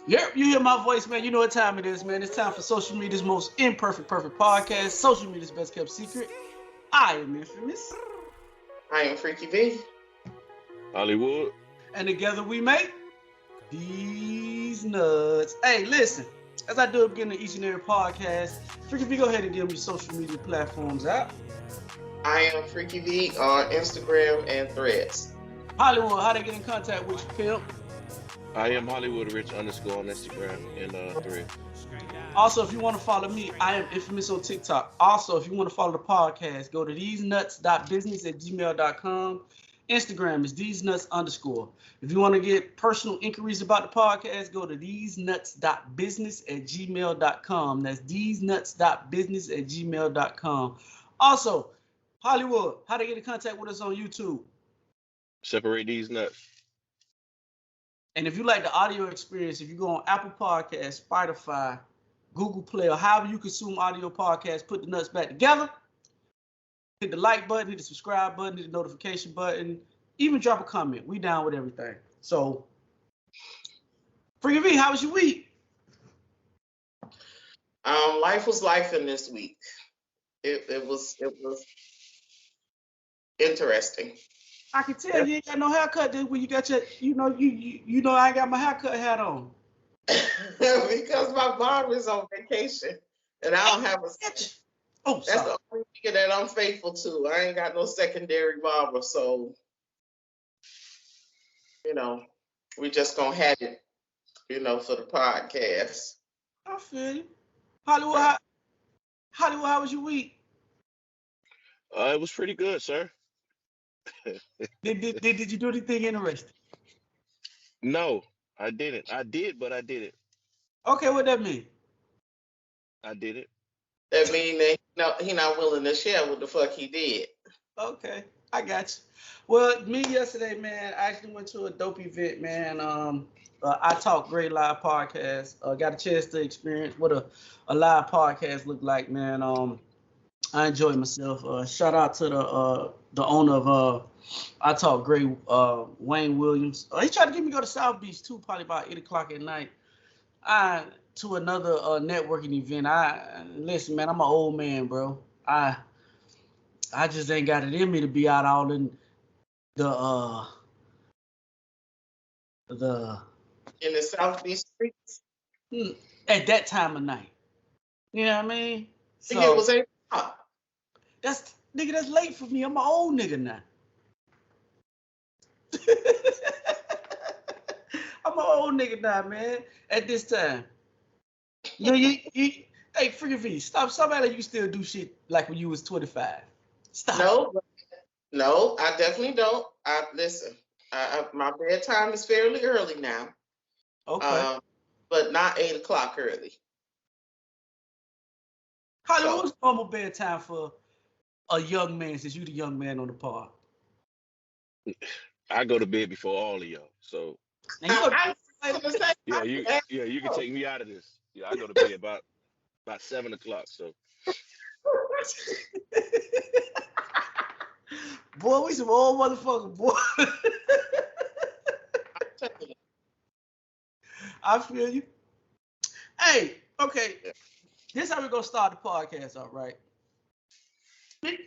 Yep, you hear my voice, man. You know what time it is, man. It's time for social media's most imperfect, perfect podcast. Social media's best kept secret. I am infamous. I am Freaky V. Hollywood. And together we make Theze Nutz. Hey, listen. As I do at the beginning of each and every podcast, Freaky V, go ahead and give me social media platforms out. I am Freaky V on Instagram and Threads. Hollywood, how they get in contact with you, pimp? I am Hollywood Rich _ on Instagram and Threads. Also, if you want to follow me, I am infamous on TikTok. Also, if you want to follow the podcast, go to thezenutz.business@gmail.com. Instagram is thezenutz_. If you want to get personal inquiries about the podcast, go to thezenutz.business@gmail.com. That's thezenutz.business@gmail.com. Also, Hollywood, how to get in contact with us on YouTube? Separate these nuts. And if you like the audio experience, if you go on Apple Podcasts, Spotify, Google Play, or however you consume audio podcasts, put the nuts back together. Hit the like button, hit the subscribe button, hit the notification button, even drop a comment. We down with everything. So, Freaky V, how was your week? Life was life in this week. It was interesting. I can tell you ain't got no haircut this week. You got your, you know I ain't got my haircut hat on. Because my barber's on vacation and I don't have a. Oh, that's the only nigga that I'm faithful to. I ain't got no secondary barber, so we just gonna have it, for the podcast. I feel you. Hollywood, how was your week? It was pretty good, sir. Did you do anything interesting? No, I didn't. I did, but I didn't. Okay, what that mean? I did it. That mean that he not willing to share what the fuck he did. Okay, I got you. Well, me yesterday, man, I actually went to a dope event, man. I Talk Great live podcast. Got a chance to experience what a live podcast looked like, man. I enjoyed myself. Shout out to the owner of I Talk Great, Wayne Williams. He tried to get me to go to South Beach too, probably about 8 o'clock at night. To another networking event. Listen, man, I'm an old man, bro. I just ain't got it in me to be out all in the in the South Beach streets at that time of night. You know what I mean? So it was 8 o'clock. That's late for me. I'm an old nigga now. I'm an old nigga now, man. At this time. Hey, Freaky V, stop acting like you still do shit like when you was 25. Stop. No, I definitely don't. Listen. My bedtime is fairly early now. Okay. But not 8 o'clock early. Hollywood, what's normal bedtime for a young man since you the young man on the pod? I go to bed before all of y'all, so yeah, you can take me out of this. Yeah, I go to bed about 7 o'clock. So, boy, we some old motherfucker, boy. I feel you. Hey, okay. This is how we're gonna start the podcast off, right?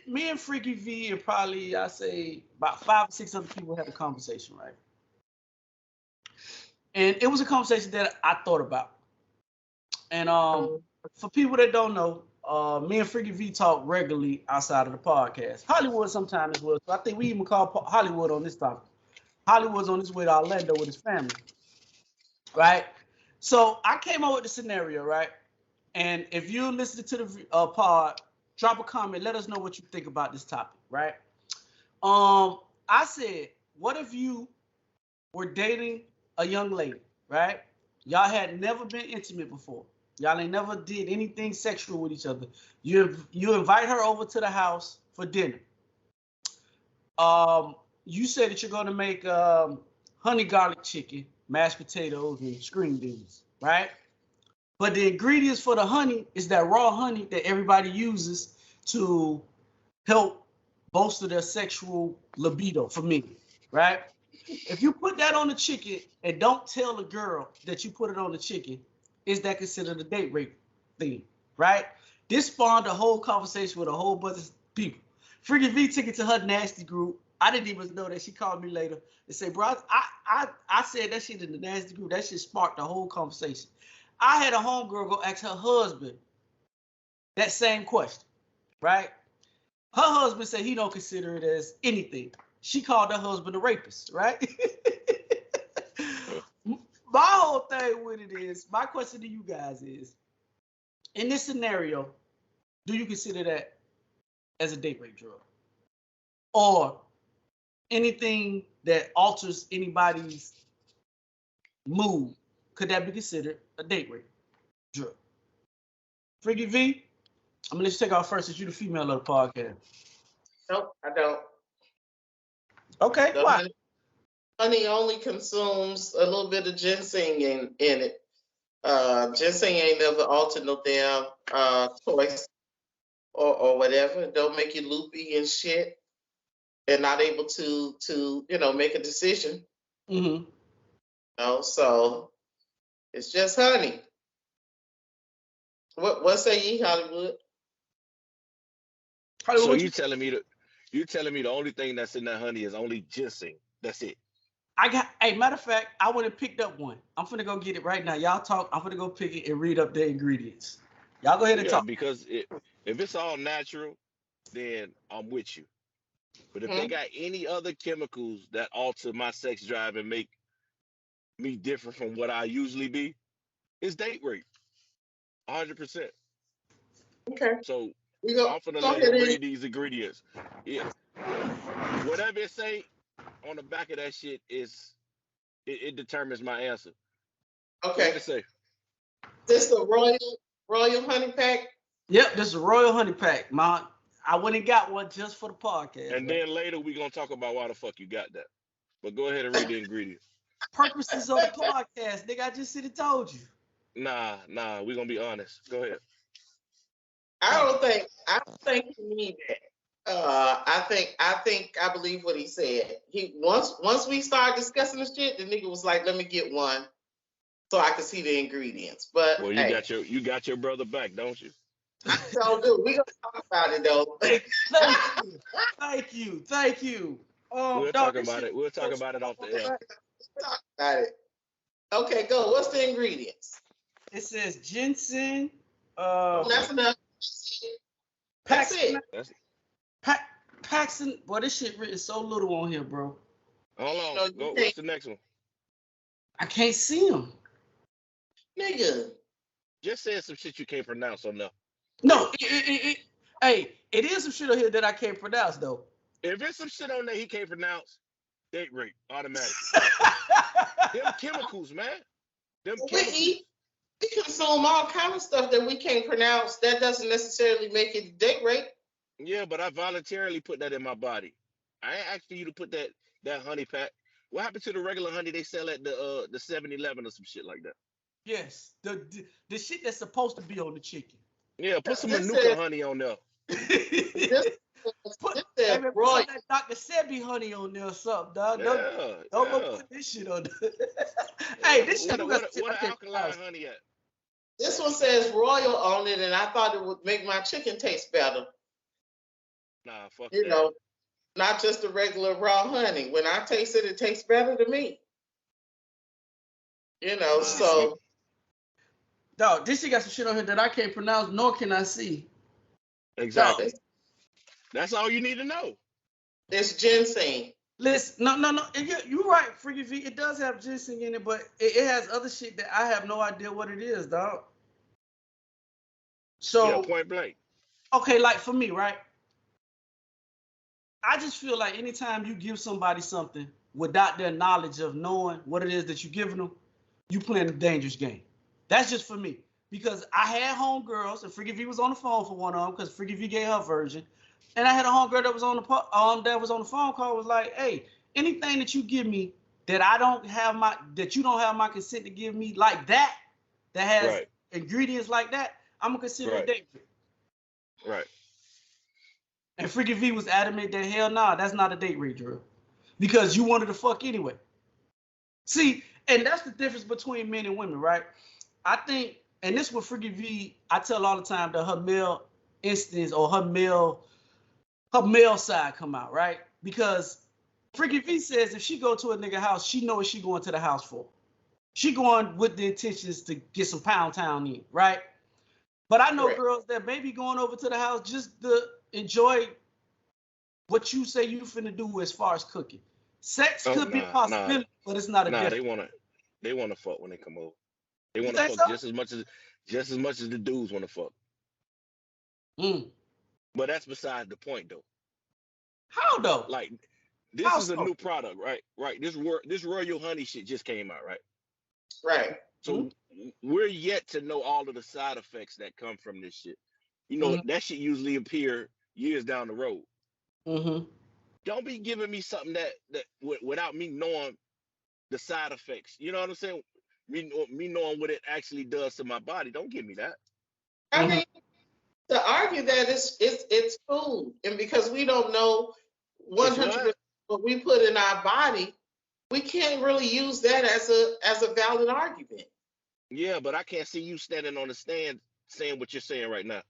Me and Freaky V and probably I say about 5 or 6 other people had a conversation, right? And it was a conversation that I thought about. And for people that don't know, me and Freaky V talk regularly outside of the podcast. Hollywood sometimes as well. So I think we even call Hollywood on this topic. Hollywood's on his way to Orlando with his family, right? So I came up with the scenario, right? And if you listen to the pod, drop a comment. Let us know what you think about this topic, right? I said, what if you were dating a young lady, right? Y'all had never been intimate before. Y'all ain't never did anything sexual with each other. You invite her over to the house for dinner. You say that you're gonna make honey garlic chicken, mashed potatoes, and green beans, right? But the ingredients for the honey is that raw honey that everybody uses to help bolster their sexual libido for me, right? If you put that on the chicken and don't tell the girl that you put it on the chicken, is that considered a date rape thing? Right? This spawned a whole conversation with a whole bunch of people. Freaky V took it to her nasty group. I didn't even know that. She called me later and said, bro, I said that shit in the nasty group. That shit sparked the whole conversation. I had a homegirl go ask her husband that same question, right? Her husband said he don't consider it as anything. She called her husband a rapist, right? My whole thing with it is, my question to you guys is, in this scenario, do you consider that as a date rape drug? Or anything that alters anybody's mood, could that be considered a date rape drug? Freaky V, I'm gonna let you take off first, since you're the female of the podcast. Nope, I don't. Okay, The why? honey only consumes a little bit of ginseng in it. Ginseng ain't never altered no damn choice or whatever. It don't make you loopy and shit and not able to make a decision. Mm-hmm. So it's just honey. What say ye, Hollywood? So you telling me the only thing that's in that honey is only ginseng? That's it? Matter of fact, I went and picked up one. I'm finna go get it right now. Y'all talk. I'm finna go pick it and read up the ingredients. Y'all go ahead and talk. Because if it's all natural, then I'm with you. But if they got any other chemicals that alter my sex drive and make me different from what I usually be, it's date rape. 100%. Okay. So I'm gonna let him read these ingredients. Yeah. Whatever it say on the back of that shit it determines my answer. Okay. What it say? This the Royal Honey Pack? Yep, this is a Royal Honey Pack. I went and got one just for the podcast. And then later we gonna talk about why the fuck you got that. But go ahead and read the ingredients. Purposes of the podcast, nigga. I just said it told you. Nah, we gonna be honest. Go ahead. I don't think you need that. I believe what he said. He once we started discussing the shit, the nigga was like, "Let me get one, so I can see the ingredients." But well, you got your brother back, don't you? So dude, we gonna talk about it though. Thank you. We'll talk about it. We'll talk about it off the air. Talk about it. Okay, go. What's the ingredients? It says ginseng. That's enough. That's it. Paxton. Boy, this shit written so little on here, bro. Hold on. What's the next one? I can't see him. Nigga. Just saying some shit you can't pronounce on there. No, it is some shit on here that I can't pronounce though. If there's some shit on there he can't pronounce, date rape automatically. Them chemicals, man. We consume all kind of stuff that we can't pronounce. That doesn't necessarily make it date rape. Yeah, but I voluntarily put that in my body. I ain't asking you to put that honey pack. What happened to the regular honey they sell at the 7-Eleven or some shit like that? Yes, the shit that's supposed to be on the chicken. Yeah, put some Manuka honey on there. Put that Dr. Sebi honey on there or something, dog. Don't go put this shit on there. Hey, this shit. What alkaline honey at? This one says Royal on it, and I thought it would make my chicken taste better. Nah, fuck you that. know, not just the regular raw honey. When I taste it, it tastes better to me. So. Dog, this shit got some shit on here that I can't pronounce, nor can I see. Exactly. Dog. That's all you need to know. It's ginseng. Listen, no. You're right, Freaky V. It does have ginseng in it, but it has other shit that I have no idea what it is, dog. So, point blank. Okay, like for me, right? I just feel like anytime you give somebody something without their knowledge of knowing what it is that you're giving them, you playing a dangerous game. That's just for me. Because I had homegirls, and Freaky V was on the phone for one of them, because Freaky V gave her version. And I had a homegirl that was on the phone call, was like, hey, anything that you give me that you don't have my consent to give me like that has ingredients like that, I'm gonna consider it date rape. Right. And Freaky V was adamant that hell nah, that's not a date rape drug. because you wanted to fuck anyway. See, and that's the difference between men and women, right? I think, and this with Freaky V, I tell all the time that her male instincts or her male side come out, right? Because Freaky V says if she go to a nigga house, she know what she going to the house for. She going with the intentions to get some pound town in, right? But I know girls that may be going over to the house just to enjoy what you say you finna do as far as cooking. Sex could be a possibility, but it's not a difference. They wanna fuck when they come over. They wanna fuck just as much as the dudes wanna fuck. But that's beside the point, though. How though? Like, this is a new product, right? Right. This Royal Honey shit just came out, right? Right. So we're yet to know all of the side effects that come from this shit. You know, that shit usually appear years down the road. Don't be giving me something that without me knowing the side effects. You know what I'm saying? Me knowing what it actually does to my body. Don't give me that. I mean, to argue that it's food, and because we don't know 100% what we put in our body, we can't really use that as a valid argument. Yeah, but I can't see you standing on the stand saying what you're saying right now.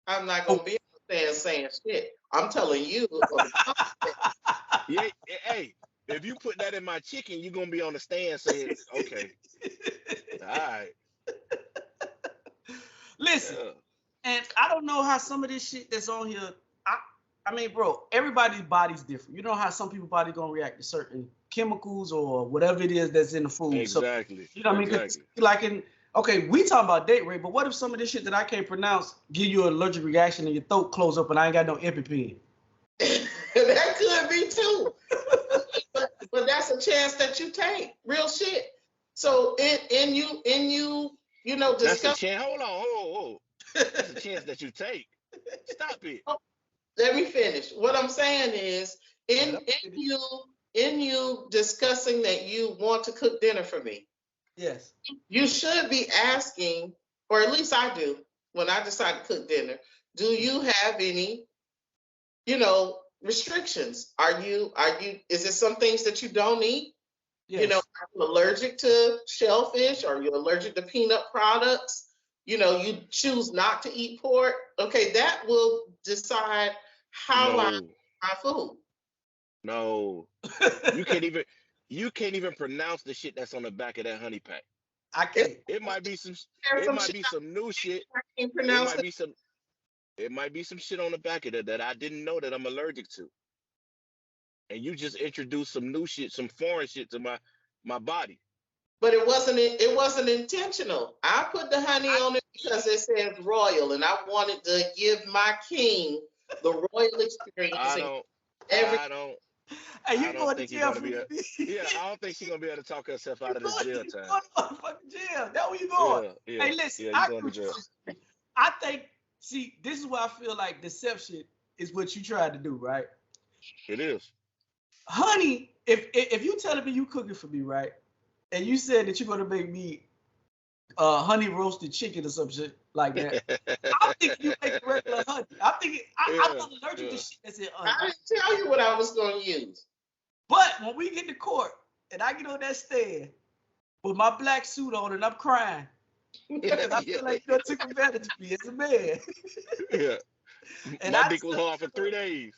I'm not gonna be on the stand saying shit. I'm telling you. Yeah, hey, if you put that in my chicken, you're gonna be on the stand saying, okay, all right. Listen, and I don't know how some of this shit that's on here. I mean, bro, everybody's body's different. You know how some people's body gonna react to certain chemicals or whatever it is that's in the food. Exactly. So, you know what I mean? Exactly. Like okay, we talking about date rape, but what if some of this shit that I can't pronounce give you an allergic reaction and your throat close up and I ain't got no EpiPen? That could be too. but that's a chance that you take. Real shit. So in you know, discuss. That's a chance. Hold on. That's a chance that you take. Stop it. Let me finish. What I'm saying is, in you discussing that you want to cook dinner for me. Yes. You should be asking, or at least I do, when I decide to cook dinner, do you have any, restrictions? Is it some things that you don't eat? Yes. Are you allergic to shellfish? Are you allergic to peanut products? You choose not to eat pork. Okay, that will decide how I eat my food. No. You can't even pronounce the shit that's on the back of that honey pack. I can't. It might be some new shit. I can't pronounce it might be some shit on the back of it that I didn't know that I'm allergic to. And you just introduced some new shit, some foreign shit to my body. But it wasn't intentional. I put the honey on it because it says royal, and I wanted to give my king the royal experience. I don't Hey, you going to jail for I don't think she's gonna be able to talk herself out of the jail time. Fucking jail. That's where you going. Yeah, hey, listen, I think, see, this is why I feel like deception is what you tried to do, right? It is. Honey, if you telling me you cooking for me, right? And you said that you're gonna make me honey roasted chicken or some shit like that. I'm thinking you make regular honey. I'm thinking I'm not allergic to shit that's in honey. I didn't tell you what I was gonna use. But when we get to court and I get on that stand with my black suit on and I'm crying because I feel like you took advantage of me as a man. Yeah. And my dick was hard for 3 days.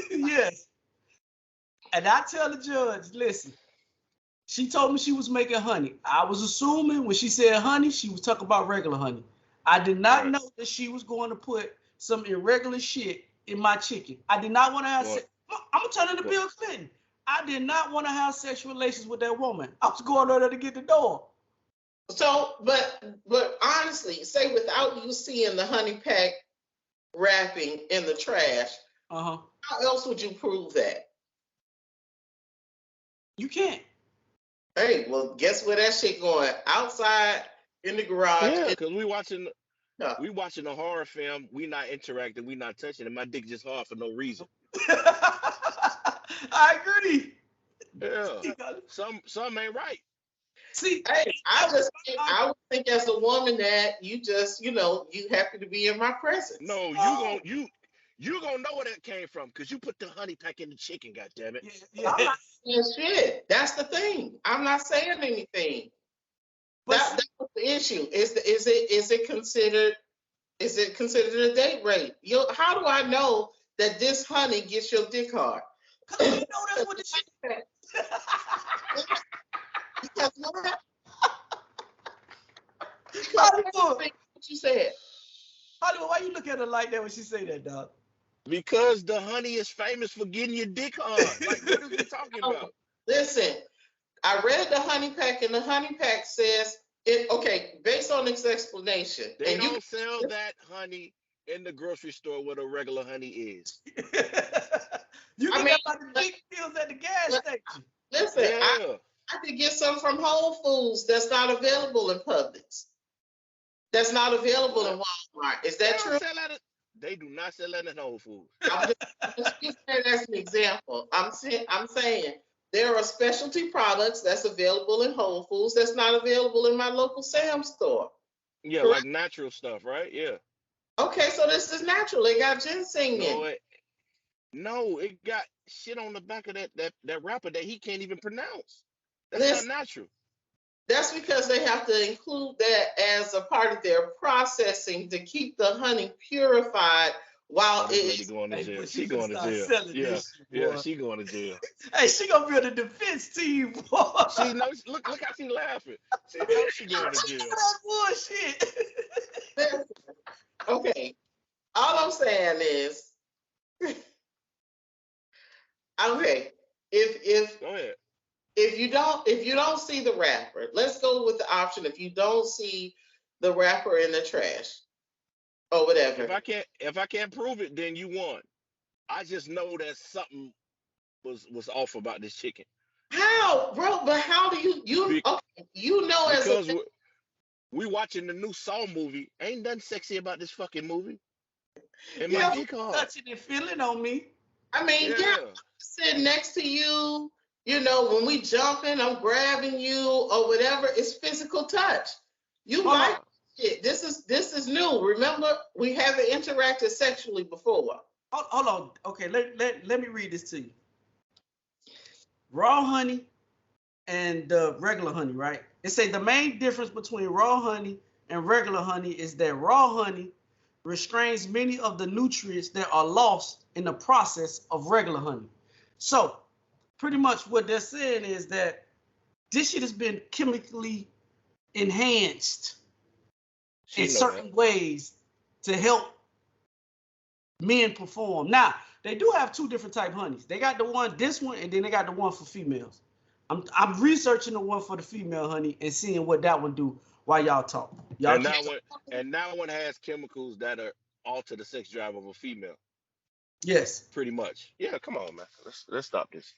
Yes. And I tell the judge, listen, she told me she was making honey. I was assuming when she said honey, she was talking about regular honey. I did not know that she was going to put some irregular shit in my chicken. I did not want to have sex. I'm going to turn into Bill Clinton. I did not want to have sexual relations with that woman. I was going over there to get the door. So, but honestly, say without you seeing the honey pack wrapping in the trash, how else would you prove that? You can't. Hey, well, guess where that shit going? Outside in the garage. Yeah, because we watching a horror film. We not interacting. We not touching, and my dick just hard for no reason. I agree. Yeah, some ain't right. See, hey, I would think as a woman that you just, you happy to be in my presence. No, You gonna know where that came from because you put the honey pack in the chicken. Goddamn it! Yeah. I'm not saying shit. That's the thing. I'm not saying anything. That's the issue. Is it considered a date rape? How do I know that this honey gets your dick hard? Cause we know that's what the shit. Because what? Hollywood. What you said. Hollywood, why you look at her like that when she say that, dog? Because the honey is famous for getting your dick hard. Like, what are we talking about? Listen, I read the honey pack, and the honey pack says it. Okay, based on its explanation, They don't sell that honey in the grocery store where the regular honey is. You can get about the big pills at the gas station. Listen, I could get some from Whole Foods that's not available in Publix. That's not available in Walmart. Is that true? They do not sell that in Whole Foods. I'm just using that as an example. I'm saying there are specialty products that's available in Whole Foods that's not available in my local Sam's store. Yeah, correct? Like natural stuff, right? Yeah. Okay, so this is natural. It got ginseng in it. No, it got shit on the back of that wrapper that he can't even pronounce. That's not natural. That's because they have to include that as a part of their processing to keep the honey purified while it's going to jail. She going to jail. Yeah, she going to jail. Hey, she gonna build a defense team, boy. She knows. Look how she laughing. She knows she going to jail. Bullshit. Okay, all I'm saying is, okay, go ahead. If you don't see the wrapper, let's go with the option. If you don't see the wrapper in the trash or whatever. If I can't prove it, then you won. I just know that something was off about this chicken. How, bro? But how do you know as because we watching the new Saw movie. Ain't nothing sexy about this fucking movie. And my dick hard. Touching and feeling on me. I mean, yeah, sitting next to you. You know, when we jumping, I'm grabbing you or whatever. It's physical touch. You like it. This is new. Remember, we haven't interacted sexually before. Hold on. Okay, let me read this to you. Raw honey and regular honey, right? It say the main difference between raw honey and regular honey is that raw honey restrains many of the nutrients that are lost in the process of regular honey. So pretty much what they're saying is that this shit has been chemically enhanced in certain ways to help men perform. Now, they do have two different type honeys. They got this one, and then they got the one for females. I'm researching the one for the female honey and seeing what that one do while y'all talk. And that one has chemicals that are alter the sex drive of a female. Yes. Pretty much. Yeah, come on, man. Let's stop this.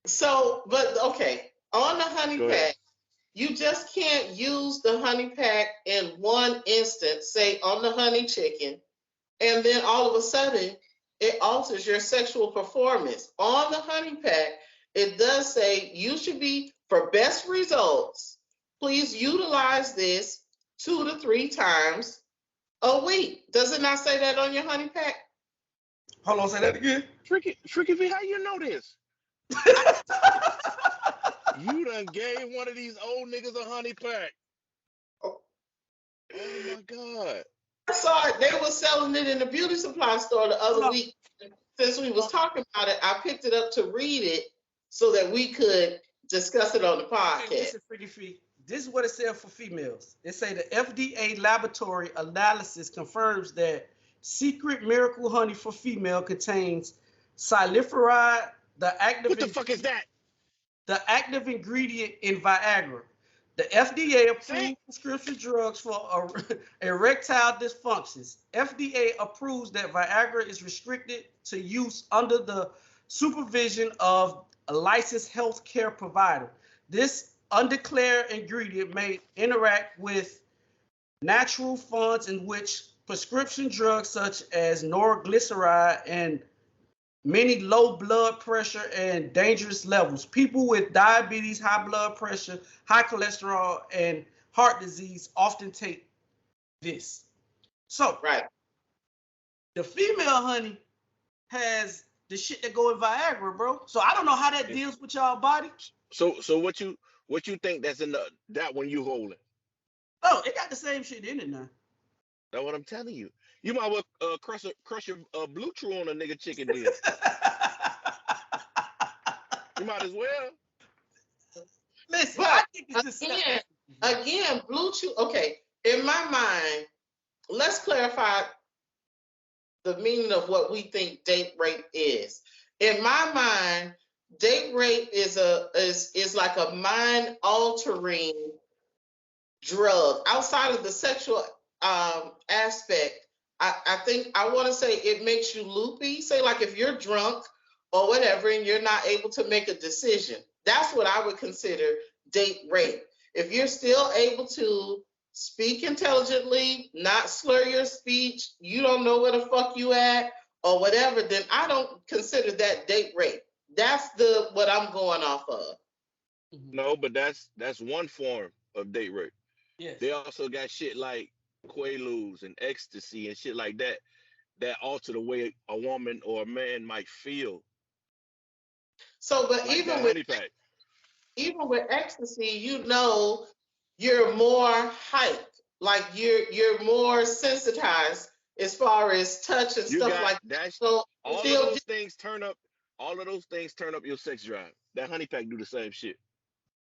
So, but okay, on the honey pack, you just can't use the honey pack in one instance, say on the honey chicken, and then all of a sudden it alters your sexual performance. On the honey pack, it does say you should be, for best results, please utilize this 2 to 3 times a week. Does it not say that on your honey pack? Hold on, say that again. Tricky V, how you know this? You done gave one of these old niggas a honey pack. Oh my God. I saw it. They were selling it in the beauty supply store the other week. Since we was talking about it, I picked it up to read it so that we could discuss it on the podcast. This is what it said for females. It say the FDA laboratory analysis confirms that Secret Miracle Honey for female contains silipheride, the active. What the fuck is that? The active ingredient in Viagra. The FDA approved prescription drugs for erectile dysfunctions. FDA approves that Viagra is restricted to use under the supervision of a licensed health care provider. This undeclared ingredient may interact with natural funds in which prescription drugs such as norglyceride and many low blood pressure and dangerous levels. People with diabetes, high blood pressure, high cholesterol, and heart disease often take this. So, the female honey has the shit that go in Viagra, bro. So I don't know how that deals with y'all body. So what you think that's in that one you holding? Oh, it got the same shit in it now. That's what I'm telling you. You might well crush your blue true on a nigga chicken then. You might as well. Listen, But I think it's again, Bluetooth. Okay, in my mind, let's clarify the meaning of what we think date rape is. In my mind, date rape is like a mind altering drug outside of the sexual aspect. I think I want to say it makes you loopy. Say like if you're drunk or whatever and you're not able to make a decision, that's what I would consider date rape. If you're still able to speak intelligently, not slur your speech, you don't know where the fuck you at or whatever, then I don't consider that date rape. That's what I'm going off of. No, but that's one form of date rape. Yes. They also got shit like quaaludes and ecstasy and shit like that alter the way a woman or a man might feel. So, but like even with ecstasy, you know, you're more hyped, like you're more sensitized as far as touch and stuff like that. So all of those things turn up your sex drive. That honey pack do the same shit.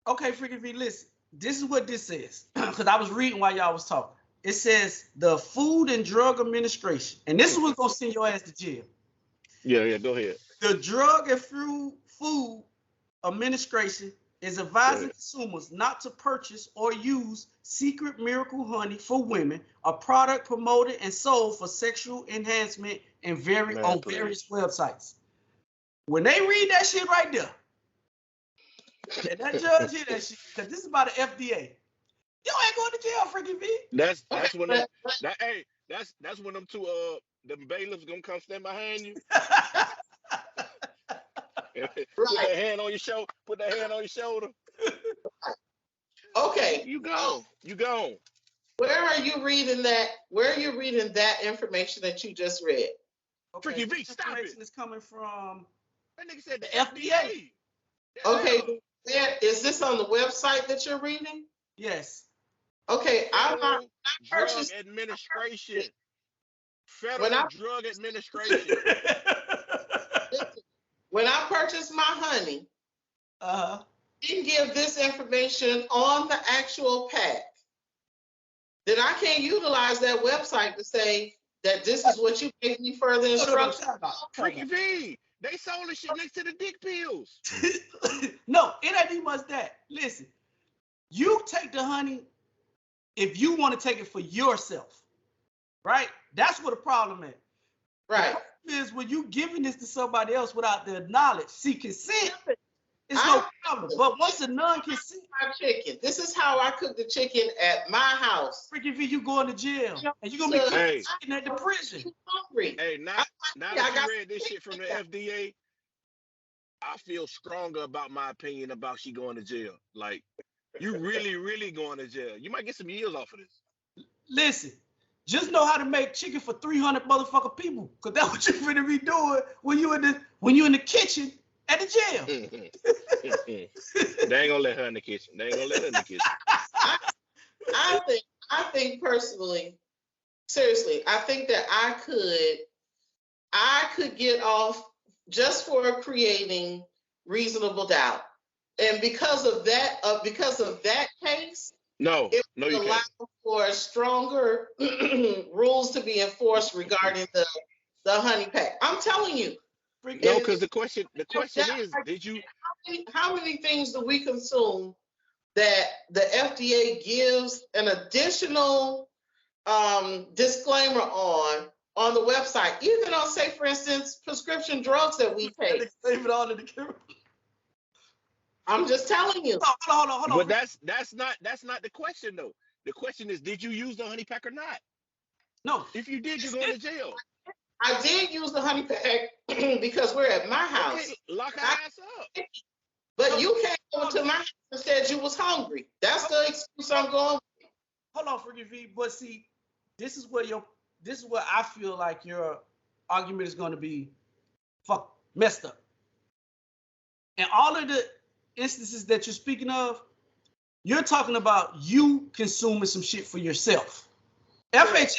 Okay, Freaky V, listen. This is what this says. Because I was reading while y'all was talking. It says the Food and Drug Administration. And this is what's going to send your ass to jail. Yeah, go ahead. The Drug and Food Administration is advising consumers not to purchase or use secret miracle honey for women, a product promoted and sold for sexual enhancement on various websites. When they read that shit right there, and that judge hear that shit, because this is about the FDA. You ain't going to jail, Freaky V. That's when that's when them two them bailiffs gonna come stand behind you. Put that hand on your shoulder. Okay. You gone. Where are you reading that? Where are you reading that information that you just read? Okay, Freaky V, stop it. Is coming from that nigga said the FDA. Okay. Is this on the website that you're reading? Yes. Okay, Federal Drug Administration. Federal Drug Administration. When I purchased my honey, didn't give this information on the actual pack, then I can't utilize that website to say that this is what you gave me further instructions. Freaky V, they sold the shit next to the dick pills. No, it ain't even much that. Listen, you take the honey if you want to take it for yourself, right? That's what the problem is. Right. The problem is when you giving this to somebody else without their knowledge. See, consent is no problem. But once a non-consent, chicken. This is how I cook the chicken at my house. Freaky V, you going to jail, and you gonna be cooking chicken at the prison. Hungry. Hey, now that you read this shit from the FDA, I feel stronger about my opinion about she going to jail. Like, you really, really going to jail. You might get some years off of this. Listen, just know how to make chicken for 300 motherfucking people, cause that's what you're finna be doing when you in the kitchen at the jail. They ain't gonna let her in the kitchen. I think personally, seriously, I think that I could get off just for creating reasonable doubt. And because of that case, it would allow for stronger rules to be enforced regarding the honey pack. I'm telling you. No, because the question is, did you? How many things do we consume that the FDA gives an additional disclaimer on the website, even on, say, for instance, prescription drugs that we take? Save it all in the camera. I'm just telling you. Hold on. But that's not the question though. The question is, did you use the honey pack or not? No. If you did, you're going to jail. I did use the honey pack because we're at my house. Okay, lock our ass up. But you came over to my house and said you was hungry. That's the excuse I'm going with. Hold on, Freaky V. But see, this is where I feel like your argument is going to be messed up. And all of the instances that you're speaking of, you're talking about you consuming some shit for yourself. FHA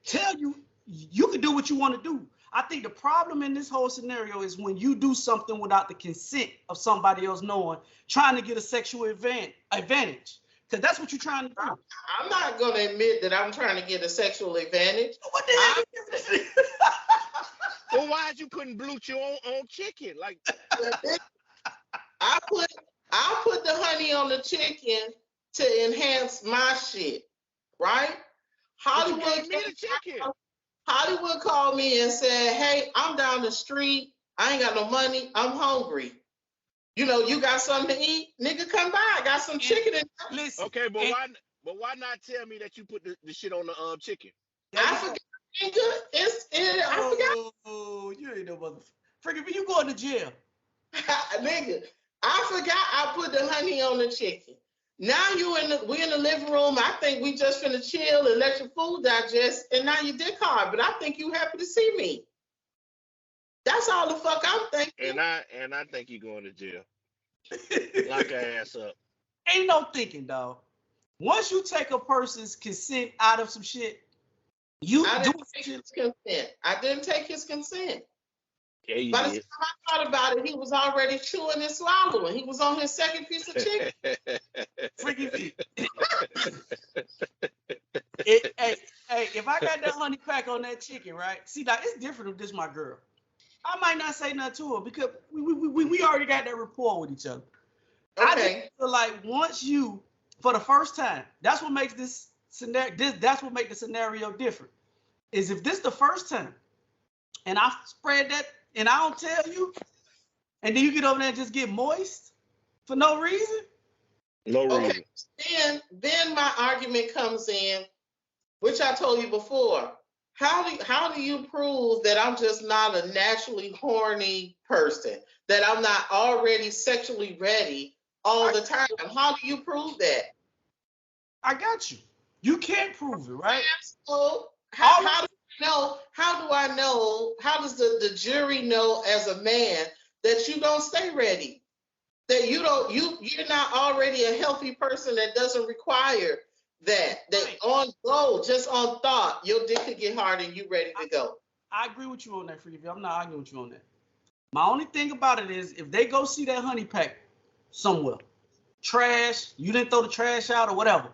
tell you you can do what you want to do. I think the problem in this whole scenario is when you do something without the consent of somebody else knowing, trying to get a sexual advantage. Because that's what you're trying to do. I'm not going to admit that I'm trying to get a sexual advantage. What the hell? Well, why is you putting blue chew on chicken? Like, I put the honey on the chicken to enhance my shit, right? Hollywood called me and said, "Hey, I'm down the street. I ain't got no money. I'm hungry. You know, you got something to eat? Nigga, come by. I got some chicken in there." Listen, okay, but why not tell me that you put the shit on the chicken? I forgot, nigga. I forgot. Oh, you ain't no motherfucker. Freaking, you going to jail. Nigga, I forgot I put the honey on the chicken. Now we in the living room. I think we just finna chill and let your food digest, and now you dick hard. But I think you happy to see me. That's all the fuck I'm thinking. And I think you're going to jail. Lock her ass up. Ain't no thinking, dog. Once you take a person's consent out of some shit, I didn't take his consent. I didn't take his consent. Yeah, you By the did. time I thought about it, he was already chewing and swallowing. He was on his second piece of chicken. Freaking hey, if I got that honey pack on that chicken, right? See, like, it's different if this my girl. I might not say nothing to her because we already got that rapport with each other. Okay. I just feel like once you, for the first time, that's what makes this scenario. That's what makes the scenario different. Is if this the first time, and I spread that, and I don't tell you, and then you get over there and just get moist for no reason. No reason. Okay. Then my argument comes in, which I told you before. How do you prove that I'm just not a naturally horny person? That I'm not already sexually ready all the time? How do you prove that? I got you. You can't prove it, right? So how do I know? How do I know? How does the jury know as a man that you don't stay ready? That you're not already a healthy person that doesn't require that on go, just on thought, your dick could get hard and you ready to go. I agree with you on that, Freaky. I'm not arguing with you on that. My only thing about it is if they go see that honey pack somewhere, trash, you didn't throw the trash out or whatever.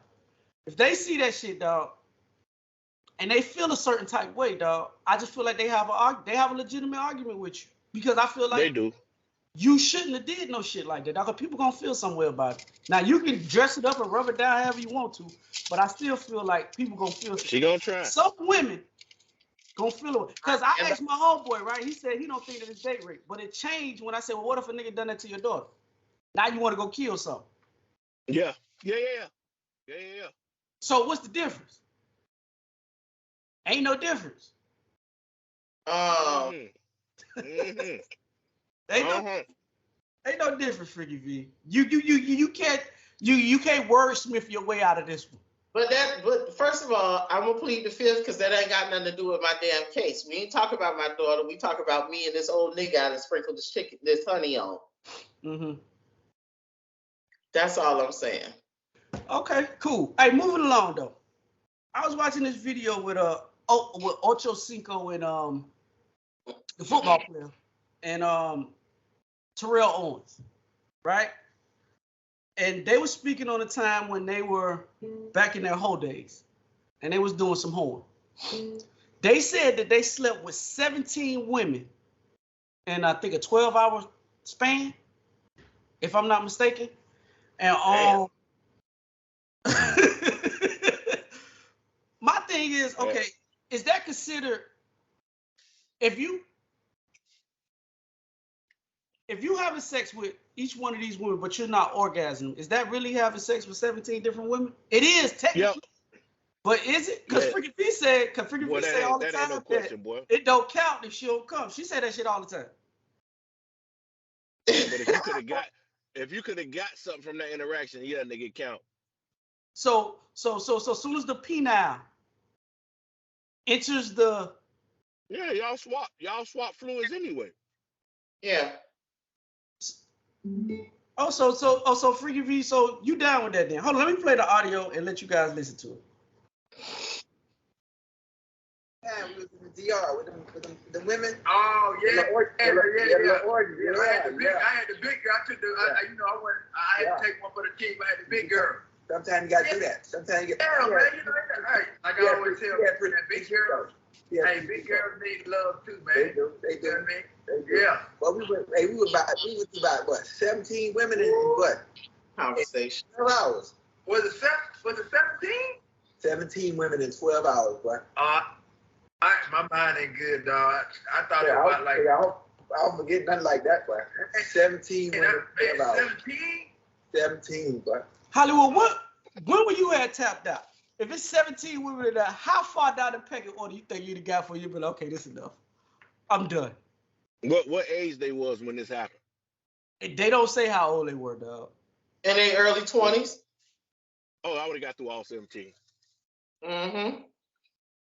If they see that shit, dog, and they feel a certain type of way, dog, I just feel like they have a legitimate argument with you because I feel like they do. You shouldn't have did no shit like that. Dog. People gonna feel some way about it. Now you can dress it up and rub it down however you want to, but I still feel like people gonna feel. She gonna try. Some women gonna feel it because I asked my homeboy, right? He said he don't think that it's date rape, but it changed when I said, well, what if a nigga done that to your daughter? Now you want to go kill something? Yeah. So what's the difference? Ain't no difference. Ain't no difference, Freaky V. You can't wordsmith your way out of this one. But first of all, I'm gonna plead the fifth because that ain't got nothing to do with my damn case. We ain't talk about my daughter. We talk about me and this old nigga that sprinkled this honey on. Mm-hmm. That's all I'm saying. Okay, cool. Hey, moving along though. I was watching this video with Ocho Cinco and the football player and Terrell Owens, right? And they were speaking on a time when they were back in their whole days, and they was doing some horn. They said that they slept with 17 women in I think a 12-hour span, if I'm not mistaken. And my thing is, okay, is that considered if you having sex with each one of these women, but you're not orgasming, is that really having sex with 17 different women? It is technically. Yep. But is it? Because Freaky V said, all the time that it don't count if she don't come. She said that shit all the time. Yeah, but if you could have got something from that interaction, yeah, nigga, count. So soon as the penile enters the y'all swap fluids anyway. Yeah. So Freaky V, so you down with that then? Hold on, let me play the audio and let you guys listen to it. Yeah, we was in the DR with the women. Oh yeah, Yeah. I had the big, Yeah. I had the big girl. I took the, I had to take one for the team. I had the big girl. Sometimes you gotta do that. Sometimes you get. Yeah, man, hey, like I always tell that big girl. Yeah, Hey, big girls need love too, man. They do. You know what I mean? They do. Yeah. Well, we were about what 17 women in what Conversation. 12 hours. Was it 17? 17 women in 12 hours, boy. My mind ain't good, dog. I thought it Yeah, was like. I don't forget nothing like that, boy. 17 women in 12 hours. 17? 17, boy. Hollywood, when were you at tapped out? If it's 17 women in there, how far down the pecking order you think you the guy for you? But okay, this enough. I'm done. What age they was when this happened? They don't say how old they were, dog. In their early 20s. Oh, I would have got through all 17. Mm-hmm.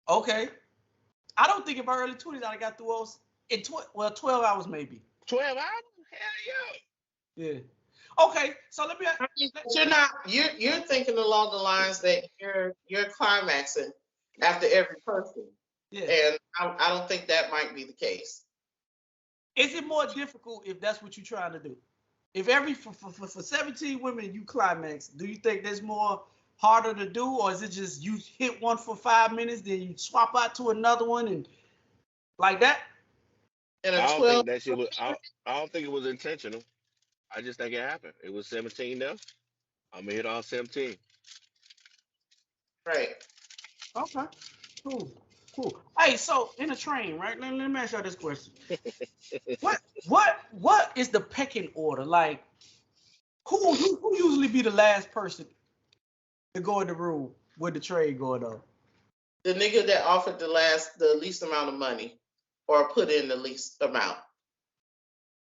Okay. I don't think in my early 20s I got through all in 12 hours maybe. 12 hours? Hell yeah. Yeah. Okay, so let me. You're thinking along the lines that you're climaxing after every person. Yeah. And I don't think that might be the case. Is it more difficult if that's what you're trying to do? If for 17 women you climax, do you think that's more harder to do, or is it just you hit one for 5 minutes, then you swap out to another one and like that? And I a don't 12. think that shit was. I don't think it was intentional. I just think it happened. It was 17 there. I'm gonna hit all 17. Right. Okay. Cool. Hey, so in a train, right? Let me ask you this question. What is the pecking order? Like, who usually be the last person to go in the room with the train going on? The nigga that offered the least amount of money or put in the least amount.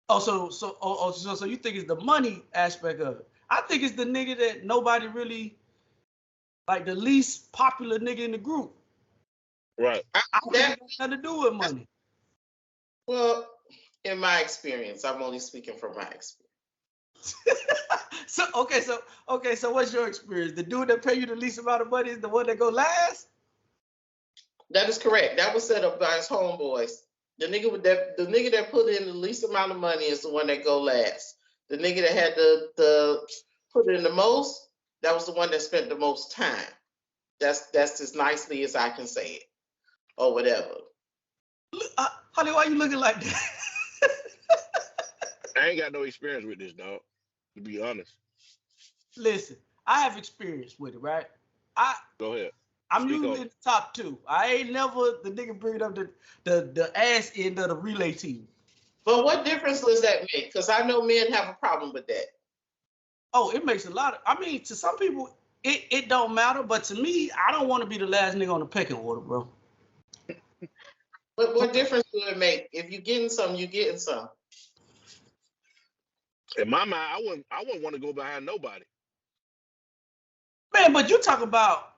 Oh, so you think it's the money aspect of it? I think it's the nigga that nobody really like, the least popular nigga in the group. Right. I don't think it has nothing to do with money. Well, in my experience, I'm only speaking from my experience. So what's your experience? The dude that pay you the least amount of money is the one that go last? That is correct. That was set up by his homeboys. The nigga that put in the least amount of money is the one that go last. The nigga that had the put in the most, that was the one that spent the most time. That's as nicely as I can say it, or whatever. Honey, why you looking like that? I ain't got no experience with this, dog. To be honest. Listen, I have experience with it, right? Go ahead. I'm Speak usually on in the top 2. I ain't never the nigga bringing up the ass end of the relay team. But what difference does that make? Because I know men have a problem with that. Oh, it makes a lot of. I mean, to some people, it don't matter, but to me, I don't want to be the last nigga on the pecking order, bro. But what difference do it make? If you're getting some, you're getting some. In my mind, I wouldn't want to go behind nobody. Man, but you talk about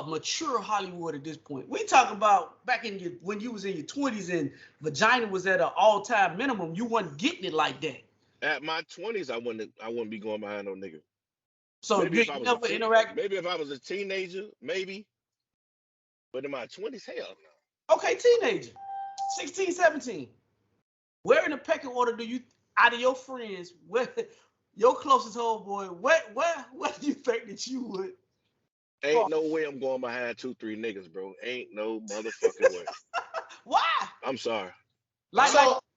mature Hollywood at this point. We talk about back in when you was in your 20s and vagina was at an all-time minimum. You wasn't getting it like that. At my 20s, I wouldn't be going behind no nigga. So Maybe you never interact. Maybe if I was a teenager, maybe. But in my 20s, hell no. Okay, teenager, 16, 17. Where in the pecking order do you, out of your friends, where your closest homeboy, where do you think that you would? Ain't no way I'm going behind 2, 3 niggas, bro. Ain't no motherfucking way. Why? I'm sorry. Are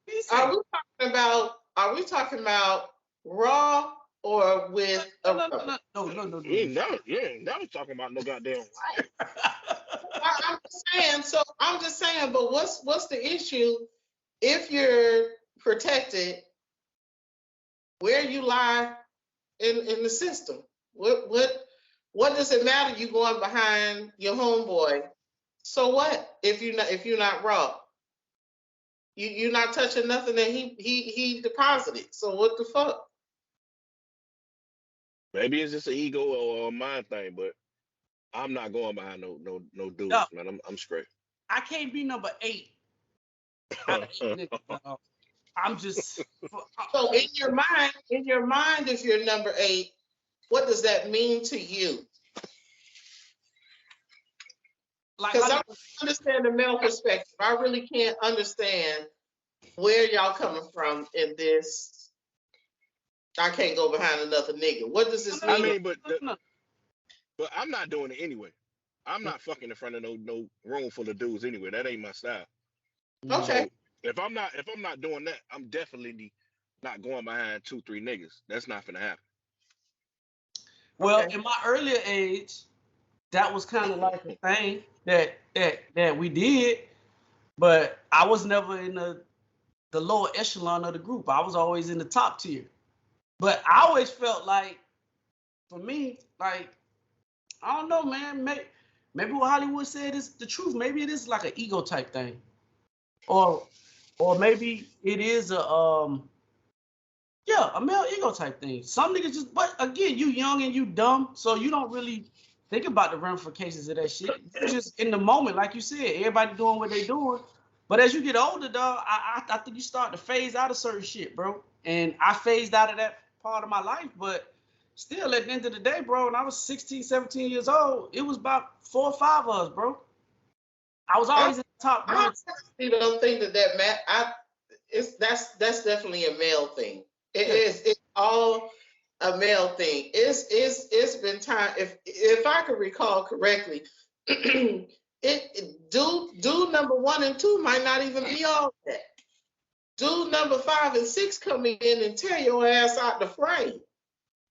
we talking about raw or with no. You ain't never talking about no goddamn raw. I'm just saying, but what's the issue if you're protected where you lie in the system? What does it matter you going behind your homeboy? So what if you're not raw? You're not touching nothing that he deposited. So what the fuck? Maybe it's just an ego or a mind thing, but I'm not going behind no dudes, man. I'm straight. I can't be number 8. I'm just. So in your mind, if you're number 8, what does that mean to you? Because I understand the male perspective. I really can't understand where y'all coming from in this. I can't go behind another nigga. What does this mean? I mean, but I'm not doing it anyway. I'm not fucking in front of no room full of dudes anyway. That ain't my style. Okay. So if I'm not doing that, I'm definitely not going behind 2-3 niggas. That's not gonna happen. Well, in my earlier age, that was kind of like a thing that we did, but I was never in the lower echelon of the group. I was always in the top tier. But I always felt like, for me, like, I don't know, man. Maybe what Hollywood said is the truth. Maybe it is like an ego type thing, or maybe it is a male ego type thing. Some niggas just, but again, you young and you dumb, so you don't really think about the ramifications of that shit. You just in the moment, like you said, everybody doing what they doing. But as you get older, dog, I think you start to phase out of certain shit, bro. And I phased out of that part of my life, but still, at the end of the day, bro, when I was 16, 17 years old, it was about 4 or 5 of us, bro. I was always in the top one. I don't think that that's definitely a male thing. It's all a male thing. It's been time. If I can recall correctly, dude number 1 and 2 might not even be all that. Dude number 5 and 6 come in and tear your ass out the frame.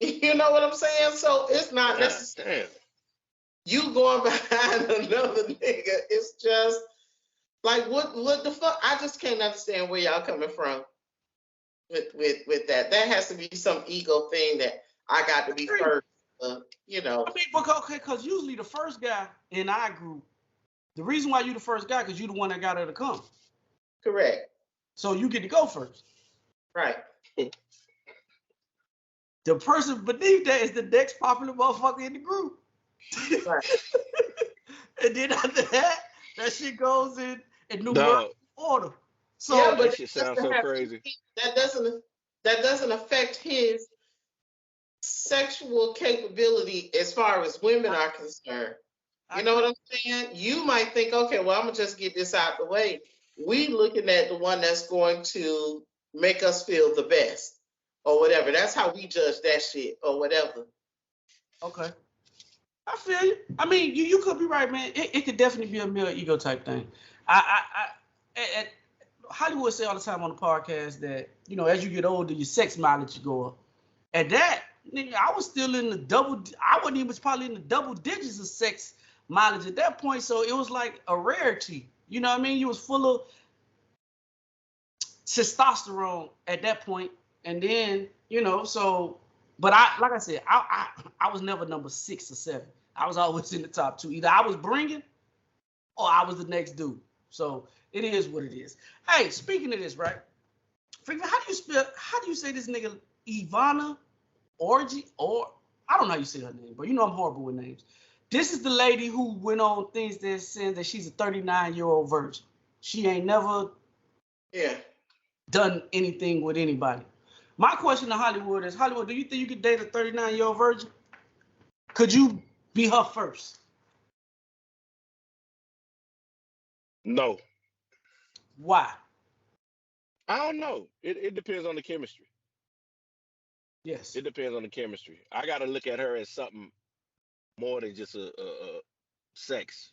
You know what I'm saying? So it's not necessarily you going behind another nigga. It's just like what the fuck? I just can't understand where y'all coming from with that. That has to be some ego thing that I got to be first. You know. I mean, because usually the first guy in our group, the reason why you the first guy, because you the one that got her to come. Correct. So you get to go first. Right. The person beneath that is the next popular motherfucker in the group. Right. And then after that shit goes in numerical order. So yeah, but that shit sounds so crazy. That doesn't affect his sexual capability as far as women are concerned. You know what I'm saying? You might think, okay, well, I'm gonna just get this out the way. We looking at the one that's going to make us feel the best or whatever. That's how we judge that shit or whatever. Okay. I feel you. I mean, you could be right, man. It could definitely be a male ego type thing. Hollywood say all the time on the podcast that, you know, as you get older, your sex mileage go up. At that, nigga, I was still in I wasn't even probably in the double digits of sex mileage at that point. So it was like a rarity. You know what I mean? You was full of testosterone at that point. And then, you know, so, but like I said, I was never number 6 or 7. I was always in the top 2. Either I was bringing or I was the next dude. So it is what it is. Hey, speaking of this, right? How do you say this nigga Ivana Orgy? Or I don't know how you say her name, but you know I'm horrible with names. This is the lady who went on things that saying that she's a 39-year-old virgin. She ain't never done anything with anybody. My question to Hollywood is, Hollywood, do you think you could date a 39-year-old virgin? Could you be her first? No. Why? I don't know. It depends on the chemistry. Yes. It depends on the chemistry. I got to look at her as something more than just a sex.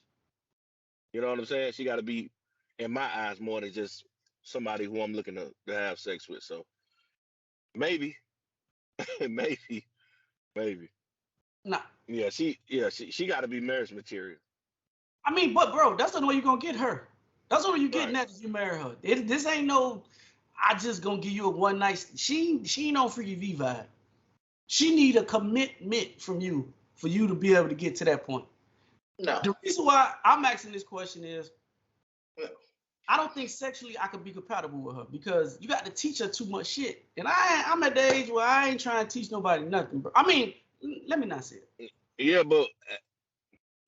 You know what I'm saying? She got to be, in my eyes, more than just somebody who I'm looking to have sex with. So maybe, maybe. Nah. Yeah, she got to be marriage material. I mean, but bro, that's the only way you're gonna get her. That's the only way you're getting that if you marry her. This ain't no, I just gonna give you a one night. She ain't no Freaky V vibe. She need a commitment from you for you to be able to get to that point. No. The reason why I'm asking this question is, I don't think sexually I could be compatible with her because you got to teach her too much shit. And I'm at the age where I ain't trying to teach nobody nothing, bro. I mean, let me not say it. Yeah, but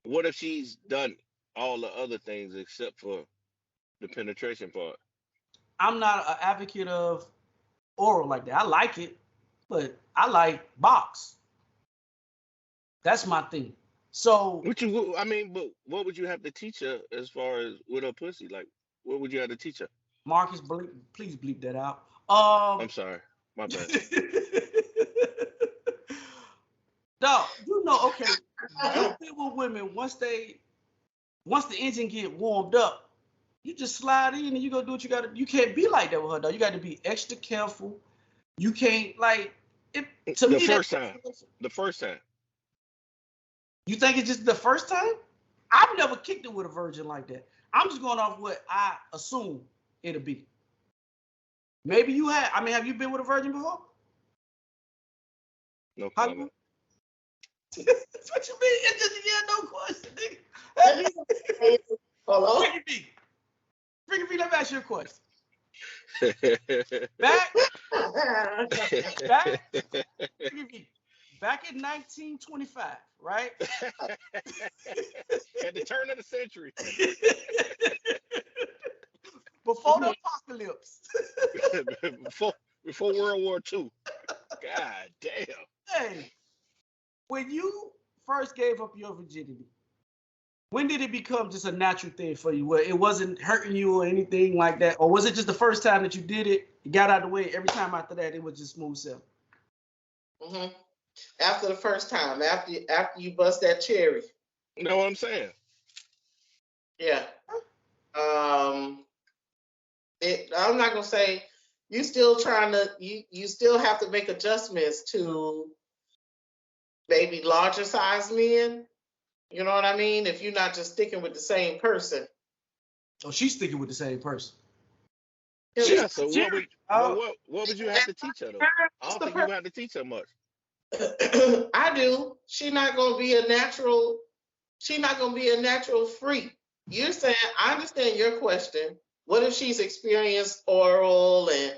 what if she's done all the other things except for the penetration part? I'm not an advocate of oral like that. I like it, but I like box. That's my thing. So I mean, but what would you have to teach her as far as with her pussy? Like, what would you have to teach her? Marcus, please bleep that out. I'm sorry, my bad. No, you know, okay. You deal with women once the engine get warmed up, you just slide in and you go do what you gotta. You can't be like that with her though. You got to be extra careful. You can't like it. To The me, first time. The first time. You think it's just the first time? I've never kicked it with a virgin like that. I'm just going off what I assume it'll be. Maybe you have. I mean, have you been with a virgin before? No comment. That's what you mean? It's just no question, nigga. Hello? Freaky B, let me ask you a question. Back in 1925, right? At the turn of the century. Before the apocalypse. before World War II. God damn. Hey, when you first gave up your virginity, when did it become just a natural thing for you where it wasn't hurting you or anything like that? Or was it just the first time that you did it, you got out of the way, every time after that it was just smooth sailing? Mm-hmm. After the first time, after you bust that cherry. You know what I'm saying? Yeah. I'm not gonna say you still trying to you still have to make adjustments to maybe larger size men. You know what I mean? If you're not just sticking with the same person. Oh, she's sticking with the same person. Yeah, so what would you have to teach her though? I don't think you would have to teach her much. I do. She's not gonna be a natural freak. You're saying, I understand your question. What if she's experienced oral and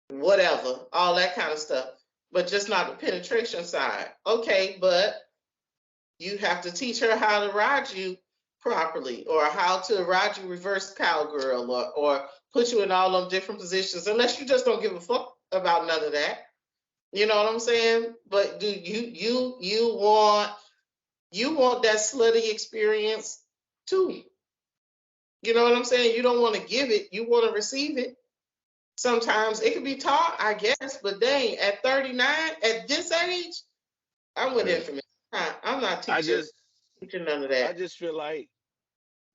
whatever, all that kind of stuff, but just not the penetration side? Okay, but you have to teach her how to ride you properly, or how to ride you reverse cowgirl, or put you in all them different positions, unless you just don't give a fuck about none of that. You know what I'm saying? But do you want that slutty experience too? You know what I'm saying? You don't want to give it, you want to receive it. Sometimes it can be taught, I guess, but dang, at 39, at this age, I'm with information. I'm not teaching none of that. I just feel like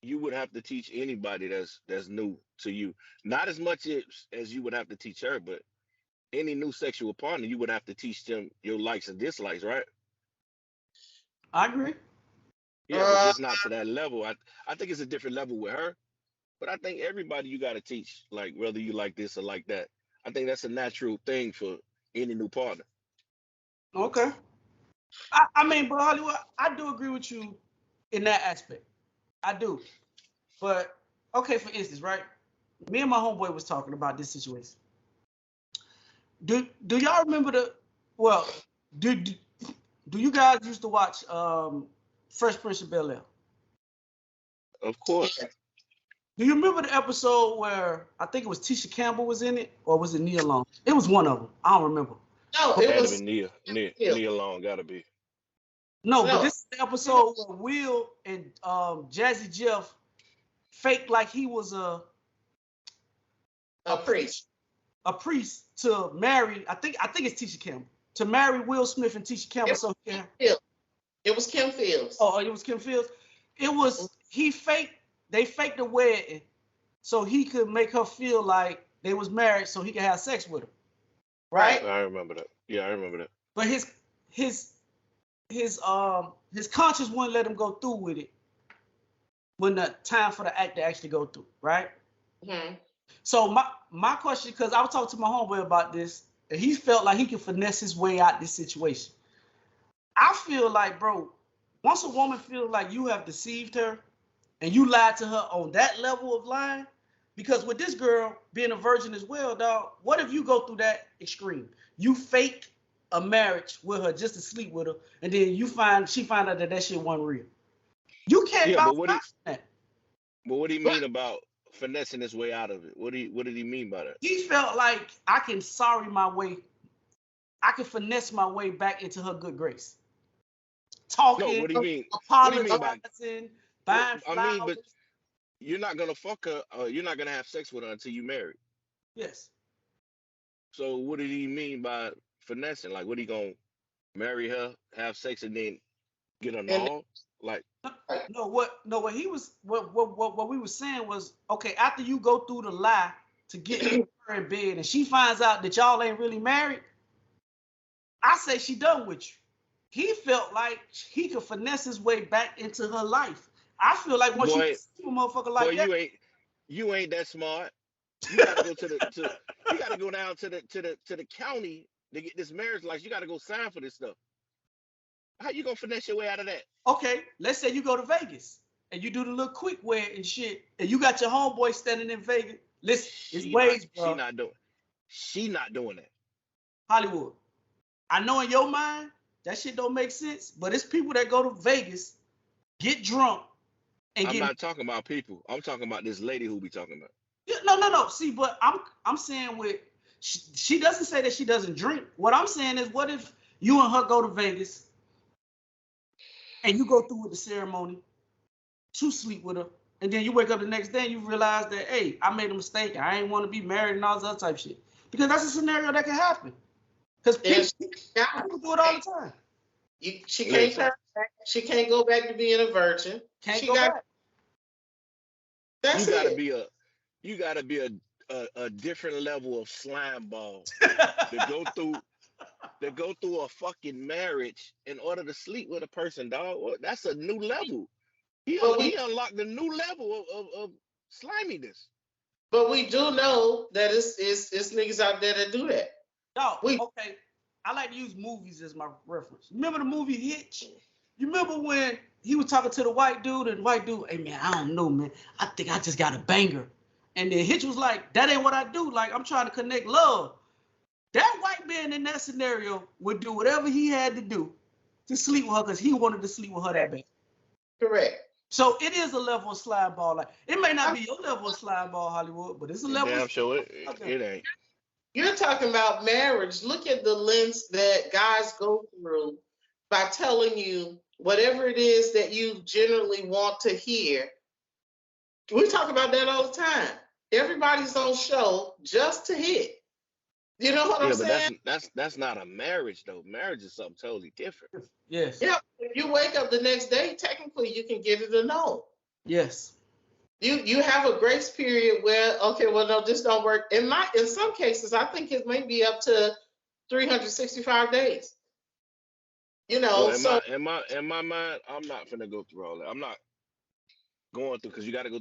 you would have to teach anybody that's new to you. Not as much as you would have to teach her, but any new sexual partner, you would have to teach them your likes and dislikes, right? I agree. Yeah, but just not to that level. I think it's a different level with her, but I think everybody you got to teach, like whether you like this or like that. I think that's a natural thing for any new partner. Okay. I mean, but Hollywood, I do agree with you in that aspect. I do. But okay, for instance, right? Me and my homeboy was talking about this situation. Do y'all remember do you guys used to watch Fresh Prince of Bel-Air? Of course. Do you remember the episode where I think it was Tisha Campbell was in it, or was it Nia Long? It was one of them. I don't remember. No, it was Nia Long, gotta be. No, but this is the episode where Will and Jazzy Jeff faked like he was a priest. A priest to marry. I think it's Tisha Campbell to marry Will Smith and Tisha Campbell. It was Kim Fields. Oh, it was Kim Fields. It was They faked the wedding so he could make her feel like they was married, so he could have sex with her. Right? I remember that. Yeah, I remember that. But his conscience wouldn't let him go through with it when the time for the act to actually go through, right? Mm-hmm. So my question, because I was talking to my homeboy about this, and he felt like he could finesse his way out this situation. I feel like, bro, once a woman feels like you have deceived her and you lied to her on that level of lying, because with this girl being a virgin as well, dog, what if you go through that extreme? You fake a marriage with her just to sleep with her, and then she find out that shit wasn't real. You can't bounce back from that. But what do you mean about finessing his way out of it? What did he mean by that? He felt like I can finesse my way back into her good grace. No, Talking, what do you mean? What do you mean by? apologizing, buying I flowers. mean, but you're not gonna fuck her. You're not gonna have sex with her until you married. Yes. So what did he mean by finessing? Like, what he gonna marry her, have sex, and then get her And null? Like, No, what he was what we were saying was, okay, after you go through the lie to get her in bed and she finds out that y'all ain't really married, I say she done with you. He felt like he could finesse his way back into her life. I feel like once boy, you see a motherfucker boy, like that, you ain't that smart. You gotta go you gotta go down to the county to get this marriage license. You gotta go sign for this stuff. How you gonna finesse your way out of that? okay, let's say you go to Vegas and you do the little quick wear and shit, and you got your homeboy standing in Vegas. Listen, it's ways, bro. She not doing that. Hollywood. I know in your mind that shit don't make sense, but it's people that go to Vegas, get drunk, and I'm get. not talking about people. I'm talking about this lady who be talking about. No. See, but I'm saying she doesn't say that she doesn't drink. What I'm saying is, what if you and her go to Vegas and you go through with the ceremony to sleep with her, and then you wake up the next day and you realize that, hey, I made a mistake. I ain't want to be married and all this other type of shit. Because that's a scenario that can happen. Because people do it all the time. She can't turn back. She can't go back to being a virgin. Can't go back. That's You gotta be a different level of slime ball to go through a fucking marriage in order to sleep with a person, dog. Well, that's a new level. He unlocked a new level of sliminess. But we do know that it's niggas out there that do that. Dog, okay. I like to use movies as my reference. Remember the movie Hitch? You remember when he was talking to the white dude and the white dude, hey man, I don't know, man. I think I just got a banger. And then Hitch was like, that ain't what I do. Like, I'm trying to connect love. That white man in that scenario would do whatever he had to do to sleep with her because he wanted to sleep with her that bad. Correct. So it is a level of slime ball. Like, it may not be your level of slime ball, Hollywood, but it's a level. Damn sure it ain't. You're talking about marriage. Look at the lens that guys go through by telling you whatever it is that you generally want to hear. We talk about that all the time. Everybody's on show just to hit. You know what I'm saying? But that's not a marriage though. Marriage is something totally different. Yes. Yeah. If you wake up the next day, technically you can get it a no. Yes. You have a grace period where, okay, well, no, this don't work. In some cases, I think it may be up to 365 days. You know, well, in my mind, I'm not finna go through all that. I'm not going through because you got to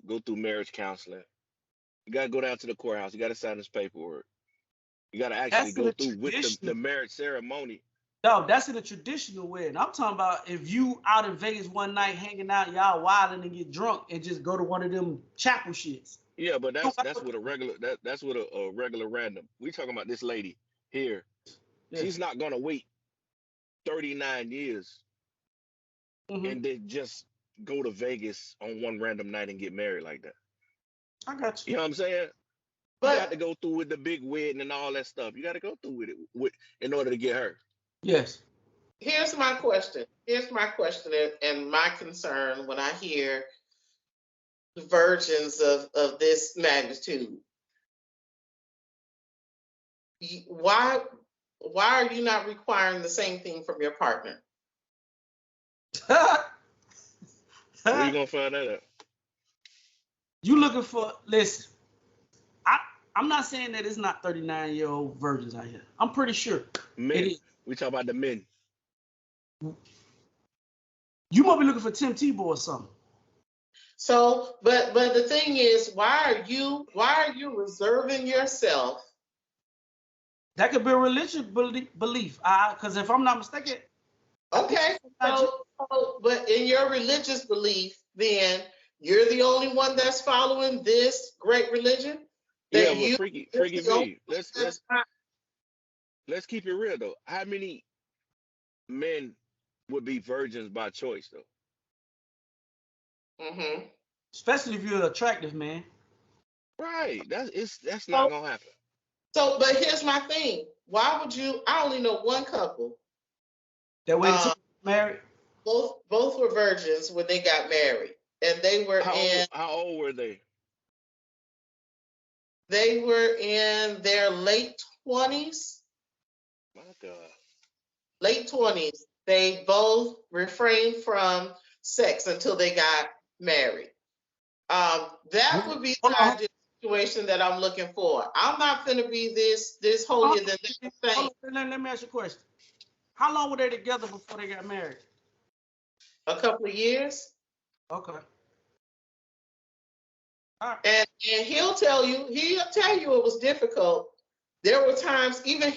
go through marriage counseling. You got to go down to the courthouse. You got to sign this paperwork. You got to actually go through with the marriage ceremony. No, that's in a traditional way. And I'm talking about if you out in Vegas one night hanging out, y'all wilding and get drunk and just go to one of them chapel shits. Yeah, but that's with a regular that's with a regular random. We talking about this lady here. Yeah. She's not gonna wait 39 years and then just go to Vegas on one random night and get married like that. I got you. You know what I'm saying? But you got to go through with the big wedding and all that stuff. You got to go through with it in order to get her. Yes. Here's my question. And my concern when I hear virgins of this magnitude. Why are you not requiring the same thing from your partner? Where you gonna find that out? You looking for? Listen, I'm not saying that it's not 39-year-old virgins out here. I'm pretty sure. Men. We talk about the men. You might be looking for Tim Tebow or something. So, but the thing is, why are you reserving yourself? That could be a religious belief. Because if I'm not mistaken. Okay. So, but in your religious belief, then you're the only one that's following this great religion. Yeah, but freaky me. Let's keep it real though. How many men would be virgins by choice though? Mm-hmm. especially if you're an attractive man. Right. That's not So, gonna happen. but here's my thing. Why would you? I only know one couple. That way, Uh, to married. both were virgins when they got married, and How old were they? they were in their late 20s. My God. Late 20s. They both refrained from sex until they got married. That would be Hold the on. ideal situation that I'm looking for. I'm not going to be this holier than thou Hold saint. on. Let me ask you a question. How long were they together before they got married? A couple of years. Okay. All right. And he'll tell you it was difficult. There were times even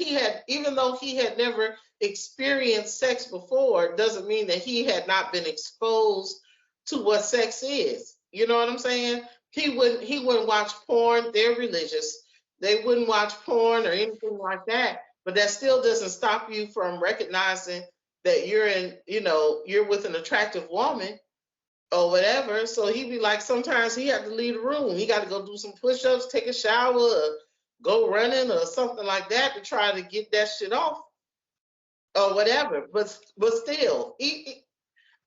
though he had never experienced sex before, doesn't mean that he had not been exposed to what sex is. You know what I'm saying? He wouldn't watch porn. They're religious. They wouldn't watch porn or anything like that. But that still doesn't stop you from recognizing that you're with an attractive woman or whatever. So he'd be like, sometimes he had to leave the room. He got to go do some push-ups, take a shower, or go running or something like that to try to get that shit off or whatever. But still,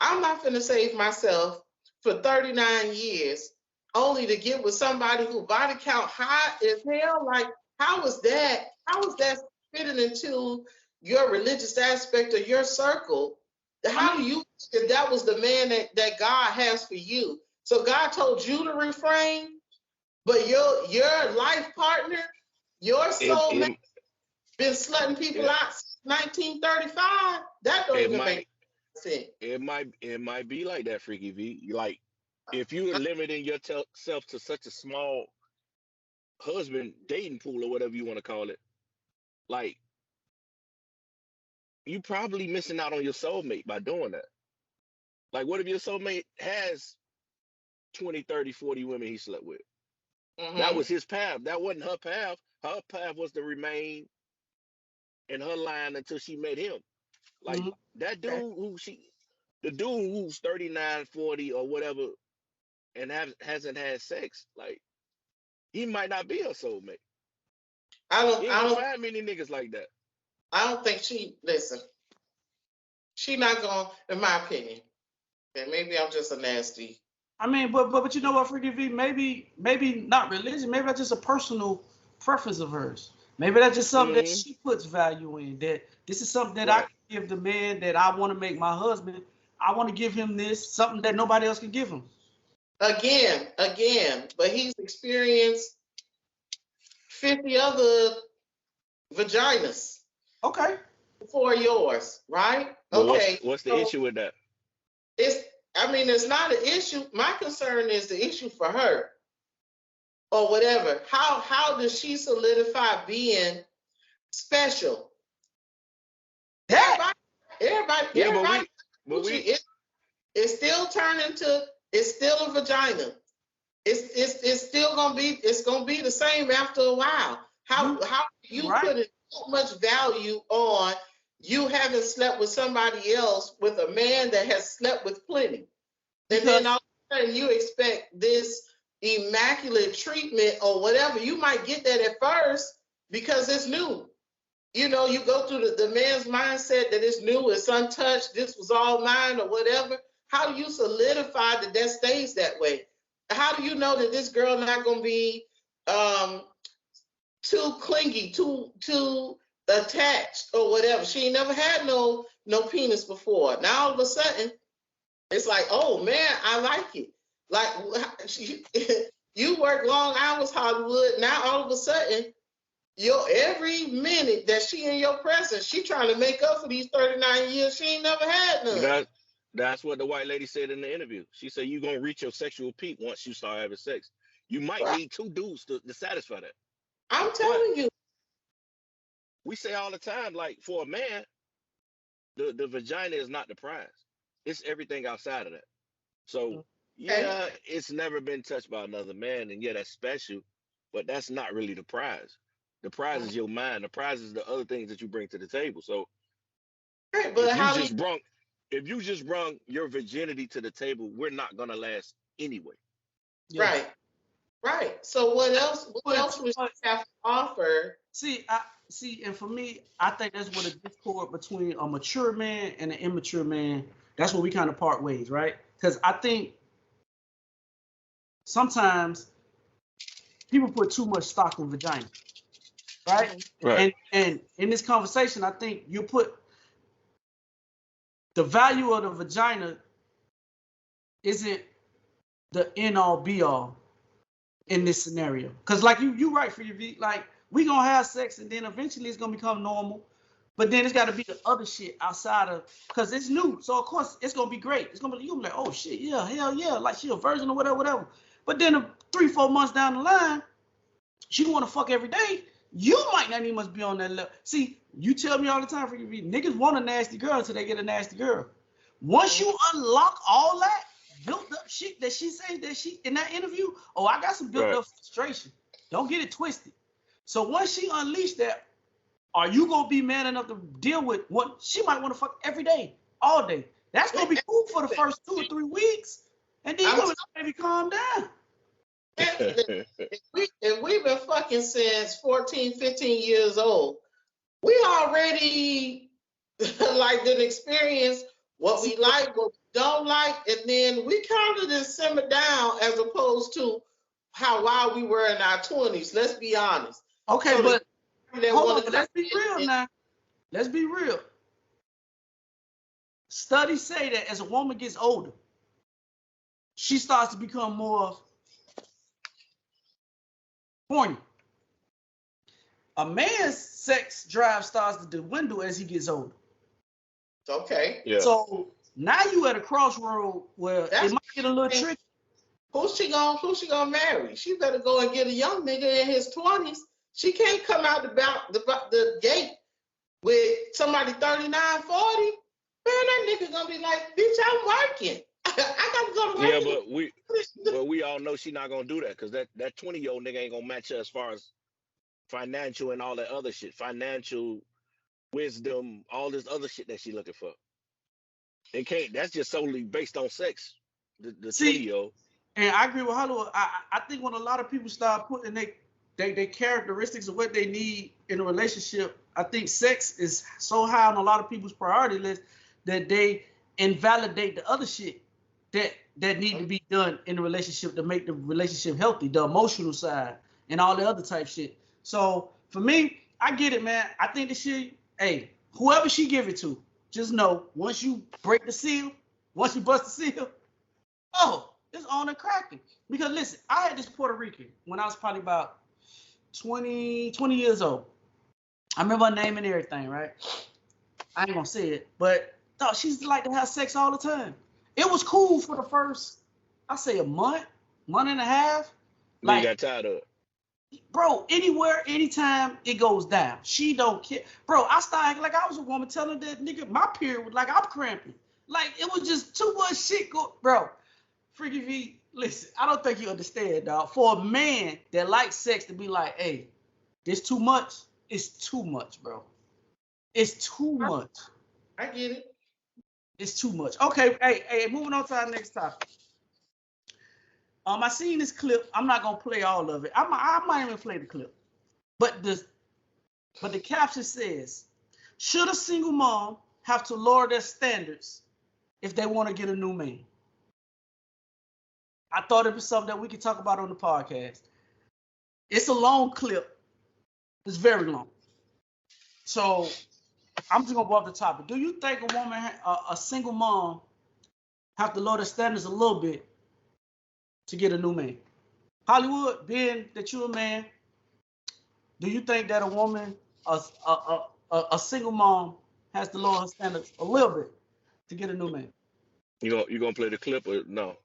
I'm not going to save myself for 39 years only to get with somebody who body count high as hell. Like, how is that? How is that fitting into your religious aspect of your circle? How do you think that was the man that God has for you? So God told you to refrain, but your life partner, your It soulmate, it been slutting people it, out since 1935. That don't it even make might sense. it might be like that, Freaky V. Like if you're limiting yourself to such a small husband dating pool or whatever you want to call it, like you probably missing out on your soulmate by doing that. Like what if your soulmate has 20, 30, 40 women he slept with? That Mm-hmm. was his path. That wasn't her path. Her path was to remain in her line until she met him. Like Mm-hmm. that dude the dude who's 39, 40 or whatever and hasn't had sex, like he might not be her soulmate. I You don't ain't I gonna don't find many niggas like that. I don't think she not going, in my opinion. And maybe I'm just a nasty. I mean, but you know what, Freaky V? Maybe not religion. Maybe that's just a personal preference of hers. Maybe that's just something that Hmm. she puts value in. That this is something that I Right. can give the man that I want to make my husband. I want to give him this something that nobody else can give him. Again, but he's experienced 50 other vaginas Okay. before yours, right? But Okay, what's the so issue with that? it's not an issue. My concern is the issue for her or whatever. How does she solidify being special? That Everybody, Yeah, everybody, but we it's still turning to, it's still a vagina. It's still gonna be the same after a while. you How you right. put so much value on you having slept with somebody else with a man that has slept with plenty, and then Because all of a sudden you expect this immaculate treatment or whatever. You might get that at first because it's new. You go through the man's mindset that it's new, it's untouched, this was all mine or whatever. How do you solidify that stays that way? How do you know that this girl not gonna be um, too clingy, too attached or whatever? She ain't never had no penis before. Now all of a sudden, it's like, oh man, I like it. Like you work long hours, Hollywood. Now all of a sudden, every minute that she in your presence, she trying to make up for these 39 years she ain't never had none. that that's what the white lady said in the interview. She said you're gonna reach your sexual peak once you start having sex. You might Right. need two dudes to satisfy that. I'm But telling you. we say all the time, like for a man, the vagina is not the prize. It's everything outside of that. So Okay. yeah, it's never been touched by another man, and yeah, that's special, but that's not really the prize. The prize is your mind. The prize is the other things that you bring to the table. So Right, but if you how do you just brung if you just brung your virginity to the table, we're not gonna last anyway. Right. Right. So what else? What else would you have to offer? See, and for me, I think that's what a discord between a mature man and an immature man. That's where we kind of part ways, right? Because I think sometimes people put too much stock in vagina, right? Right. And in this conversation, I think you put the value of the vagina isn't the end all be all in this scenario. Because like you right for your V, like we gonna have sex and then eventually it's gonna become normal. But then it's got to be the other shit outside of, because it's new. So of course it's gonna be great. It's gonna be, you'll be like, oh shit, yeah, hell yeah, like she a virgin or whatever. But then 3-4 months down the line, she want to fuck every day. You might not even must be on that level. See, you tell me all the time, niggas want a nasty girl until they get a nasty girl. Once you unlock all that built up shit that she said that she in that interview, oh, I got some built up frustration. Don't get it twisted. So once she unleashed that, are you gonna be man enough to deal with what she might want to fuck every day, all day? That's gonna be cool for the first 2 or 3 weeks, and then you're gonna maybe calm down. If we've been fucking since 14, 15 years old, we already like didn't experience what we like, what we don't like, and then we kind of just simmer down as opposed to how wild we were in our 20s. Let's be honest. Okay, so but hold on, but let's be real now. Let's be real. Studies say that as a woman gets older, she starts to become more horny. A man's sex drive starts to dwindle as he gets older. Okay. Yeah. So now you at a crossroad where it might get a little tricky. Who's she gonna marry? She better go and get a young nigga in his 20s. She can't come out the gate with somebody 39, 40. Man, that nigga gonna be like, bitch, I'm working. I gotta go to work. Yeah, but we all know she not gonna do that because that 20-year-old nigga ain't gonna match her as far as financial and all that other shit, financial wisdom, all this other shit that she looking for. It can't. That's just solely based on sex. The 20-year-old. And I agree with Hollywood. I think when a lot of people start putting their characteristics of what they need in a relationship, I think sex is so high on a lot of people's priority list that they invalidate the other shit that need to be done in a relationship to make the relationship healthy, the emotional side and all the other type shit. So for me, I get it, man. I think the shit, hey, whoever she give it to, just know once you break the seal, once you bust the seal, oh, it's on and cracking. Because listen, I had this Puerto Rican when I was probably about 20 years old. I remember her name and everything, right? I ain't gonna say it, but thought she's like to have sex all the time. It was cool for the first, I say a month and a half. Like, you got tired of it. Bro, anywhere, anytime it goes down. She don't care. Bro, I started acting like I was a woman telling that nigga my period was like I'm cramping. Like it was just too much shit bro. Freaky V, listen, I don't think you understand, dog. For a man that likes sex to be like, hey, this too much, it's too much, bro. It's too much. I get it. It's too much. Okay, hey, moving on to our next topic. I seen this clip. I'm not gonna play all of it. I might even play the clip. But the caption says, should a single mom have to lower their standards if they want to get a new man? I thought it was something that we could talk about on the podcast. It's a long clip. It's very long. So I'm just gonna go off the topic. Do you think a woman, a single mom, have to lower their standards a little bit to get a new man? Hollywood, being that you're a man, do you think that a woman, a single mom, has to lower her standards a little bit to get a new man? You gonna play the clip or no?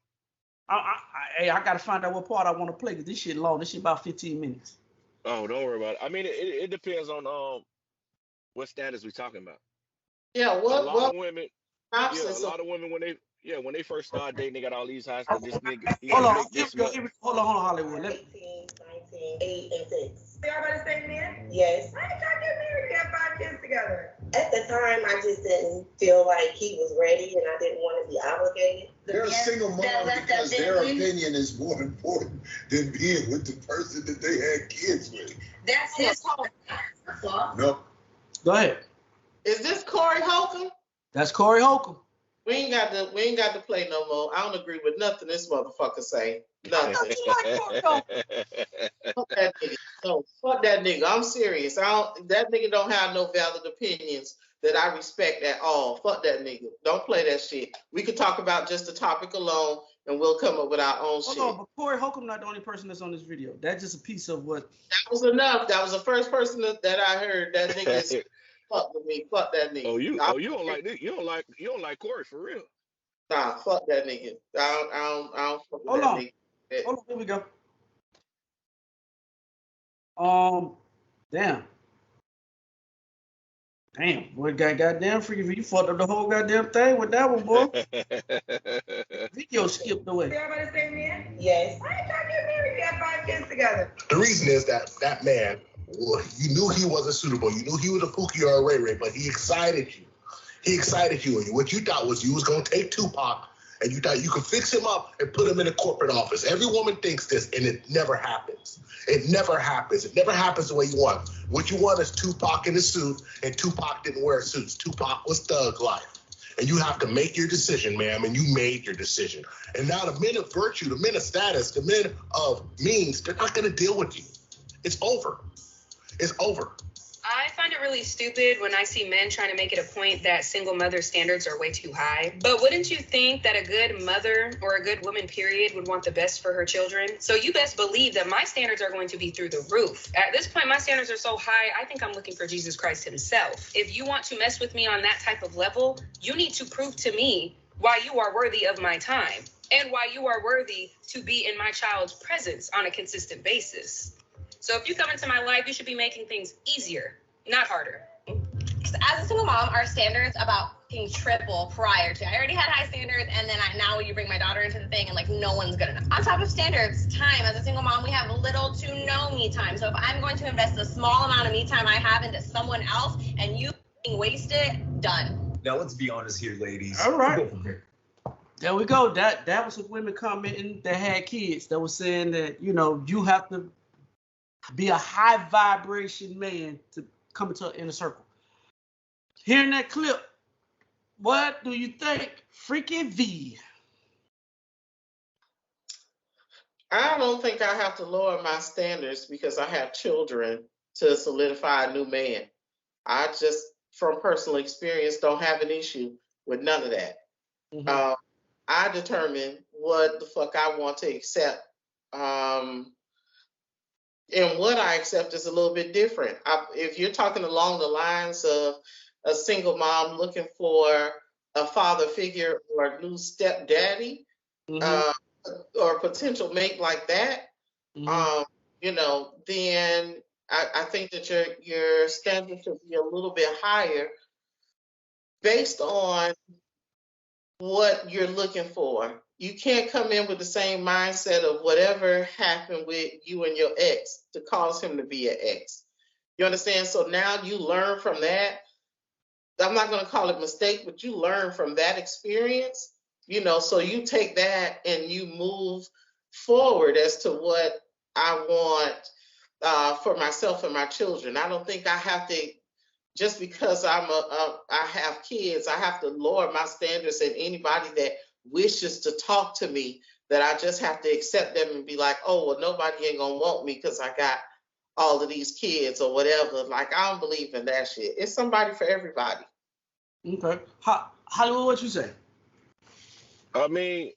I gotta find out what part I want to play because this shit long. This shit about 15 minutes. Oh, don't worry about it. I mean, it depends on what standards we talking about. Yeah, A lot of women when they first start dating, they got all these high standards. This nigga, hold on, hold on, Hollywood. 18, 19, 8, and 6. Y'all about the same man? Yes. Why did y'all get married and have 5 kids together? At the time, I just didn't feel like he was ready, and I didn't want to be obligated. They're a single mom because their opinion is more important than being with the person that they had kids with. That's his fault. No. Go ahead. Is this Corey Holcomb? That's Corey Holcomb. We ain't got to play no more. I don't agree with nothing this motherfucker say. Nothing. Fuck that nigga. No, fuck that nigga. I'm serious. That nigga don't have no valid opinions that I respect at all. Fuck that nigga. Don't play that shit. We could talk about just the topic alone and we'll come up with our own shit. Hold on, but Corey Holcomb not the only person that's on this video. That's just a piece of what. That was enough. That was the first person that I heard. That nigga is fuck with me. Fuck that nigga. You don't like this? You don't like Corey for real? Nah, fuck that nigga. I don't fuck with that nigga. Hold on, here we go. Damn, boy, goddamn freaky. You fucked up the whole goddamn thing with that one, boy. Video skipped away. Everybody say man? Yes. Why ain't y'all get married? We had 5 kids together. The reason is that man, you knew he wasn't suitable. You knew he was a Pookie or a Ray Ray, but he excited you. He excited you, and what you thought was you was gonna take Tupac, and you thought you could fix him up and put him in a corporate office. Every woman thinks this, and it never happens. It never happens. It never happens the way you want. What you want is Tupac in a suit, and Tupac didn't wear suits. Tupac was thug life. And you have to make your decision, ma'am, and you made your decision. And now the men of virtue, the men of status, the men of means, they're not gonna deal with you. It's over. It's over. I find it really stupid when I see men trying to make it a point that single mother standards are way too high. But wouldn't you think that a good mother or a good woman, period, would want the best for her children? So you best believe that my standards are going to be through the roof. At this point, my standards are so high, I think I'm looking for Jesus Christ himself. If you want to mess with me on that type of level, you need to prove to me why you are worthy of my time and why you are worthy to be in my child's presence on a consistent basis. So if you come into my life, you should be making things easier, not harder. As a single mom, our standards about being triple prior to. I already had high standards, and then now you bring my daughter into the thing, and like no one's good enough. On top of standards, time. As a single mom, we have little to no me time. So if I'm going to invest a small amount of me time I have into someone else, and you waste it, done. Now let's be honest here, ladies. All right. There we go. That was some women commenting that had kids that was saying that, you have to be a high vibration man to come into an inner circle. Hearing that clip, what do you think, Freaky V? I don't think I have to lower my standards because I have children to solidify a new man. I just, from personal experience, don't have an issue with none of that. Mm-hmm. I determine what the fuck I want to accept. And what I accept is a little bit different. If you're talking along the lines of a single mom looking for a father figure or a new stepdaddy, or a potential mate like that, then I think that your standards should be a little bit higher based on what you're looking for. You can't come in with the same mindset of whatever happened with you and your ex to cause him to be an ex. You understand? So now you learn from that. I'm not going to call it mistake, but you learn from that experience, so you take that and you move forward as to what I want for myself and my children. I don't think I have to, just because I have kids, I have to lower my standards at anybody that wishes to talk to me, that I just have to accept them and be like, oh, well, nobody ain't gonna want me because I got all of these kids or whatever. Like, I don't believe in that shit. It's somebody for everybody. Okay. Hollywood, what you say? I mean,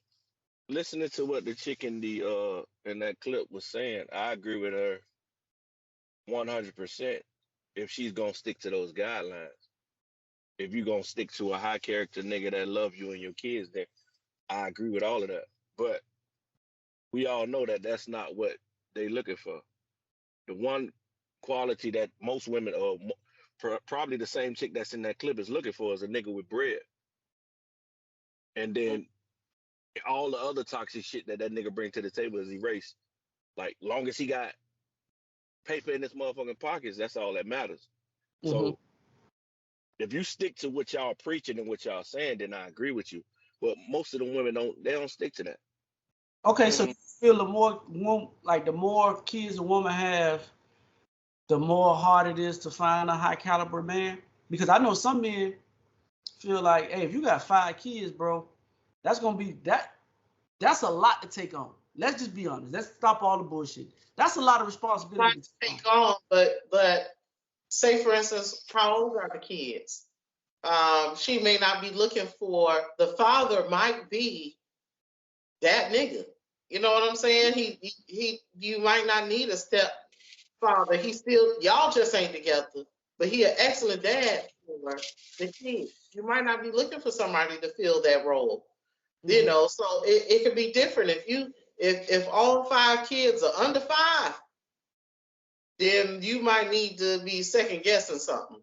listening to what the chick in that clip was saying, I agree with her 100% if she's gonna stick to those guidelines. If you're gonna stick to a high character nigga that love you and your kids, then I agree with all of that. But we all know that that's not what they looking for. The one quality that most women, or probably the same chick that's in that clip, is looking for is a nigga with bread. And then all the other toxic shit that nigga bring to the table is erased. Like, long as he got paper in his motherfucking pockets, that's all that matters. So if you stick to what y'all preaching and what y'all saying, then I agree with you. But most of the women don't stick to that. Okay, so you feel the more kids a woman have, the more hard it is to find a high caliber man? Because I know some men feel like, hey, if you got 5 kids, bro, that's gonna be that's a lot to take on. Let's just be honest. Let's stop all the bullshit. That's a lot of responsibility to take on. But say for instance, how old are the kids? She may not be looking for, the father might be that nigga. You know what I'm saying? You might not need a stepfather. He still, y'all just ain't together, but he an excellent dad for the kids. You might not be looking for somebody to fill that role. You know, so it could be different. If all 5 kids are under 5, then you might need to be second guessing something.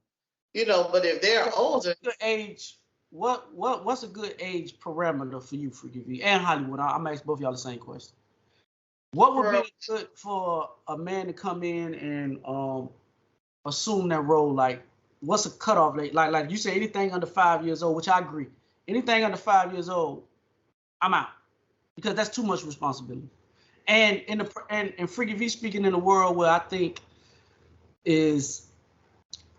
You know, but if they're older, what's a good age parameter for you, Freaky V and Hollywood? I'm asking both of y'all the same question. What would be good for a man to come in and assume that role? Like, what's a cutoff? Like you say, anything under 5 years old, which I agree. Anything under 5 years old, I'm out, because that's too much responsibility. And and Freaky V speaking in a world where I think is,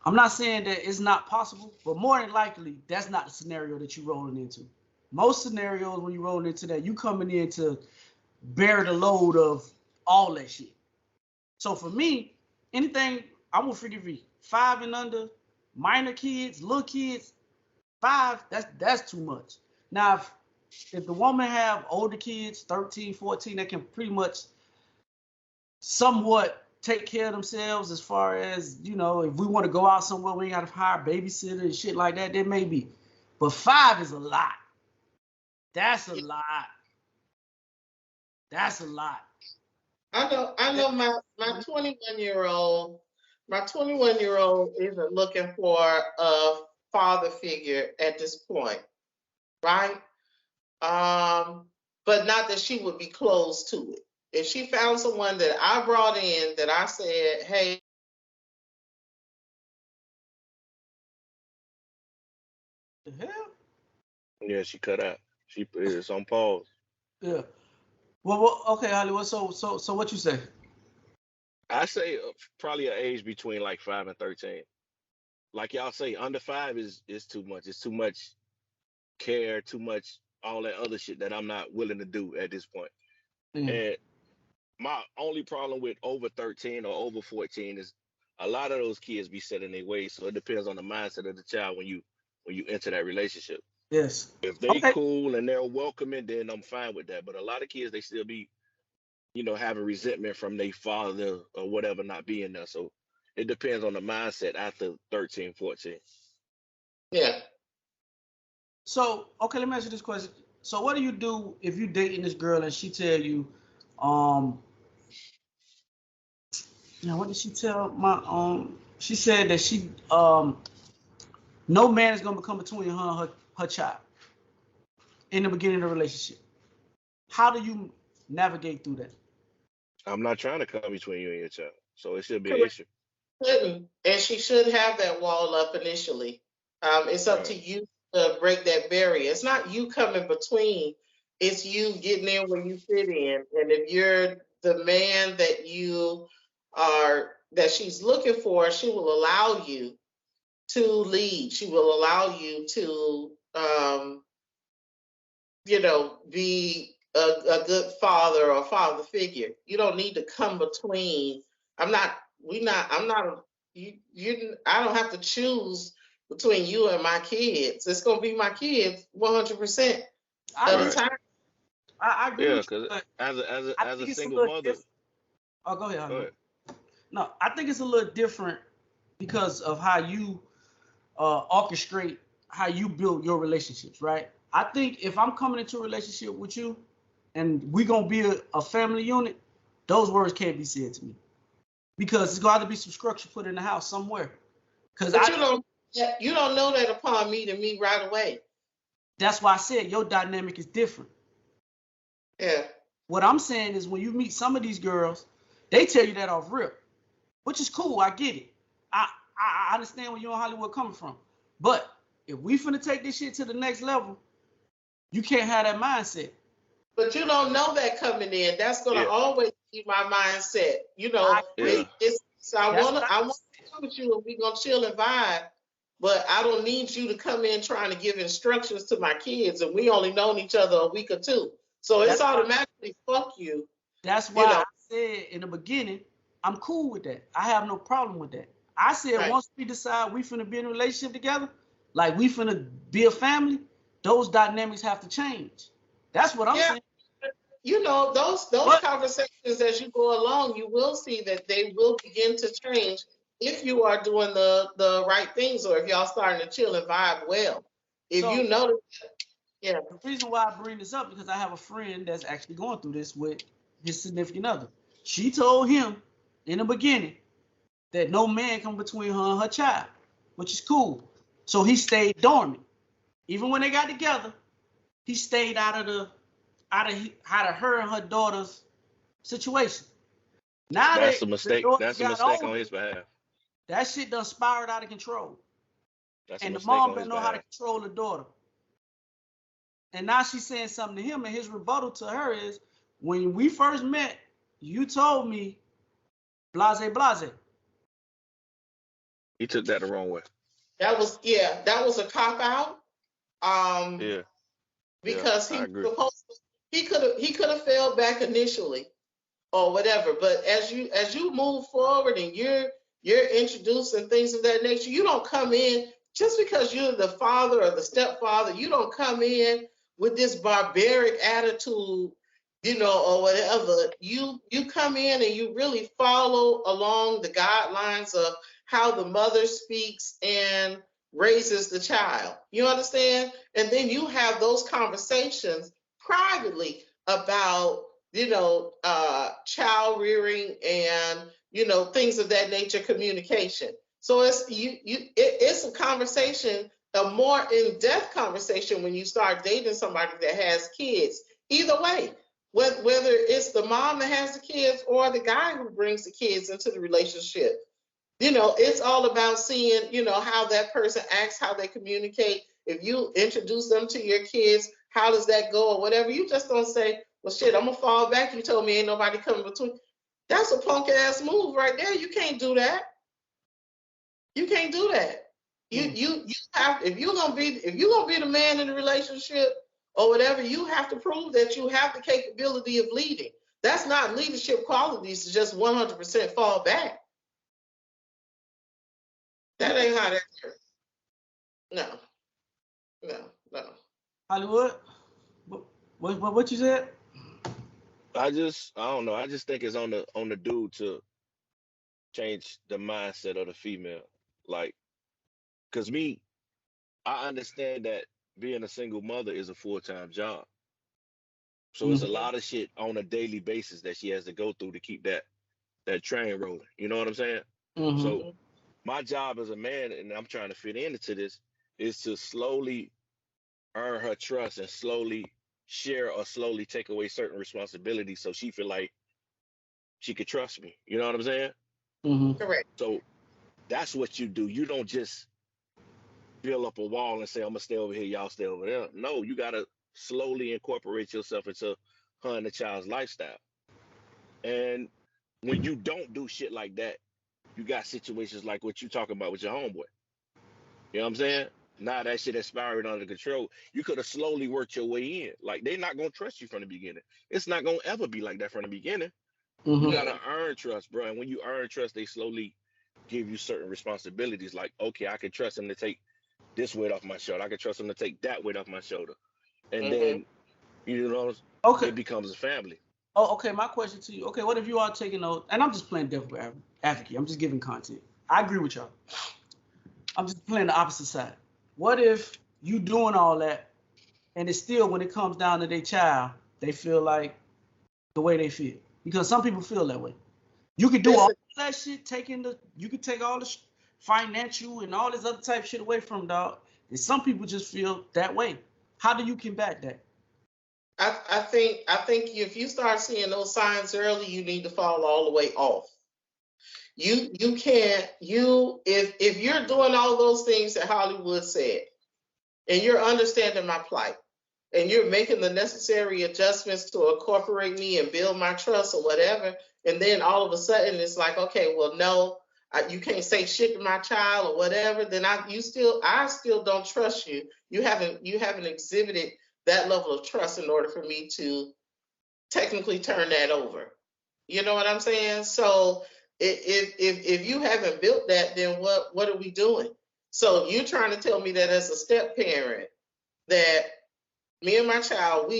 I'm not saying that it's not possible, but more than likely, that's not the scenario that you're rolling into. Most scenarios when you're rolling into that, you coming in to bear the load of all that shit. So for me, anything, I'm with Freaky V. 5 and under, minor kids, little kids, 5, that's too much. Now, if the woman have older kids, 13, 14, that can pretty much somewhat take care of themselves, as far as, you know, if we want to go out somewhere, we ain't got to hire a babysitter and shit like that, then maybe. But 5 is a lot. That's a lot. That's a lot. I know my 21-year-old, isn't looking for a father figure at this point, right? But not that she would be close to it. If she found someone that I brought in, that I said, hey, the hell? Yeah, she cut out. She put it on pause. Yeah. Well, okay, Hollywood. So what you say? I say probably an age between like 5 and 13. Like y'all say, under 5 is too much. It's too much care, too much all that other shit that I'm not willing to do at this point. And my only problem with over 13 or over 14 is a lot of those kids be set in their ways. So it depends on the mindset of the child when you enter that relationship. Yes. If they cool and they're welcoming, then I'm fine with that. But a lot of kids, they still be, you know, having resentment from their father or whatever not being there. So it depends on the mindset after 13, 14. Yeah. So, okay, let me ask you this question. So what do you do if you dating this girl and she tell you, what did she tell she said that she, no man is going to come between her and her child in the beginning of the relationship. How do you navigate through that? I'm not trying to come between you and your child. So it should be an issue. And she should have that wall up initially. It's up to you to break that barrier. It's not you coming between. It's you getting in where you fit in. And if you're the man that that she's looking for, she will allow you to lead. She will allow you to, be a good father or father figure. You don't need to come between. I don't have to choose between you and my kids. It's gonna be my kids 100% of the time. I agree. Yeah, because as a single mother. Oh, go ahead. No, I think it's a little different because of how you orchestrate, how you build your relationships, right? I think if I'm coming into a relationship with you and we're gonna be a family unit, those words can't be said to me, because it's got to be some structure put in the house somewhere. Because you don't know that upon meeting me right away. That's why I said your dynamic is different. Yeah. What I'm saying is, when you meet some of these girls, they tell you that off rip, which is cool. I get it. I understand where you and Hollywood coming from. But if we finna take this shit to the next level, You can't have that mindset. But you don't know that coming in. That's gonna always be my mindset. You know, so I wanna chill with you and we gonna chill and vibe. But I don't need you to come in trying to give instructions to my kids, and we only known each other a week or two. So it's automatically fuck you. That's why I said in the beginning, I'm cool with that. I have no problem with that. I said once we decide we finna be in a relationship together, like we finna be a family, those dynamics have to change. That's what I'm saying. You know, those conversations as you go along, you will see that they will begin to change if you are doing the right things, or if y'all starting to chill and vibe well. If you notice, the reason why I bring this up because I have a friend that's actually going through this with his significant other. She told him in the beginning that no man come between her and her child, which is cool. So he stayed dormant. Even when they got together, he stayed out of her and her daughter's situation. Now that's a mistake. That's a mistake on his behalf. That shit done spiraled out of control. That's and a the mistake mom on don't his know behalf. how to control the daughter. And now she's saying something to him, and his rebuttal to her is, when we first met, you told me blase blase. He took that the wrong way. That was a cop out. Because he could have fell back initially or whatever. But as you move forward and you're introducing things of that nature, you don't come in just because you're the father or the stepfather. You don't come in with this barbaric attitude, you know, or whatever. You come in and you really follow along the guidelines of how the mother speaks and raises the child. You understand? And then you have those conversations privately about, you know, child rearing and, you know, things of that nature, communication. So it's a conversation, a more in-depth conversation when you start dating somebody that has kids. Either way, whether it's the mom that has the kids or the guy who brings the kids into the relationship. You know, it's all about seeing, you know, how that person acts, how they communicate. If you introduce them to your kids, how does that go or whatever? You just don't say, well, shit, I'm going to fall back. You told me ain't nobody coming between. That's a punk ass move right there. You can't do that. You can't do that. You have, if you're gonna be the man in the relationship or whatever, you have to prove that you have the capability of leading. That's not leadership qualities to just 100% fall back. That ain't how that works. No. Hollywood, what you said? I don't know. I just think it's on the dude to change the mindset of the female. Like, cause I understand that being a single mother is a full-time job. So it's a lot of shit on a daily basis that she has to go through to keep that train rolling. You know what I'm saying? So my job as a man, and I'm trying to fit into this, is to slowly earn her trust and slowly share or slowly take away certain responsibilities so she feel like she could trust me. You know what I'm saying? Correct. So that's what you do. You don't just build up a wall and say, I'm gonna stay over here, y'all stay over there. No, you gotta slowly incorporate yourself into her and the child's lifestyle. And when you don't do shit like that, you got situations like what you talking about with your homeboy. You know what I'm saying? Now that shit has spiraled under control. You could have slowly worked your way in. Like, they're not gonna trust you from the beginning. It's not gonna ever be like that from the beginning. You gotta earn trust, bro. And when you earn trust, they slowly give you certain responsibilities. Like, okay, I can trust him to take this weight off my shoulder. I can trust him to take that weight off my shoulder. And then, you know, it becomes a family. Oh, okay. My question to you. Okay, what if you are taking those? And I'm just playing devil advocate. I'm just giving content. I agree with y'all. I'm just playing the opposite side. What if you doing all that, and it's still, when it comes down to their child, they feel like the way they feel? Because some people feel that way. You could do all that shit, you could take all the financial and all this other type of shit away from dog. And some people just feel that way. How do you combat that? I think if you start seeing those signs early, you need to fall all the way off. You can't, if you're doing all those things that Hollywood said, and you're understanding my plight, and you're making the necessary adjustments to incorporate me and build my trust or whatever, and then all of a sudden it's like, okay, well, no, you can't say shit to my child or whatever, then I still don't trust you. You haven't exhibited that level of trust in order for me to technically turn that over. You know what I'm saying? So if you haven't built that, then what are we doing? So you're trying to tell me that as a step parent, that me and my child,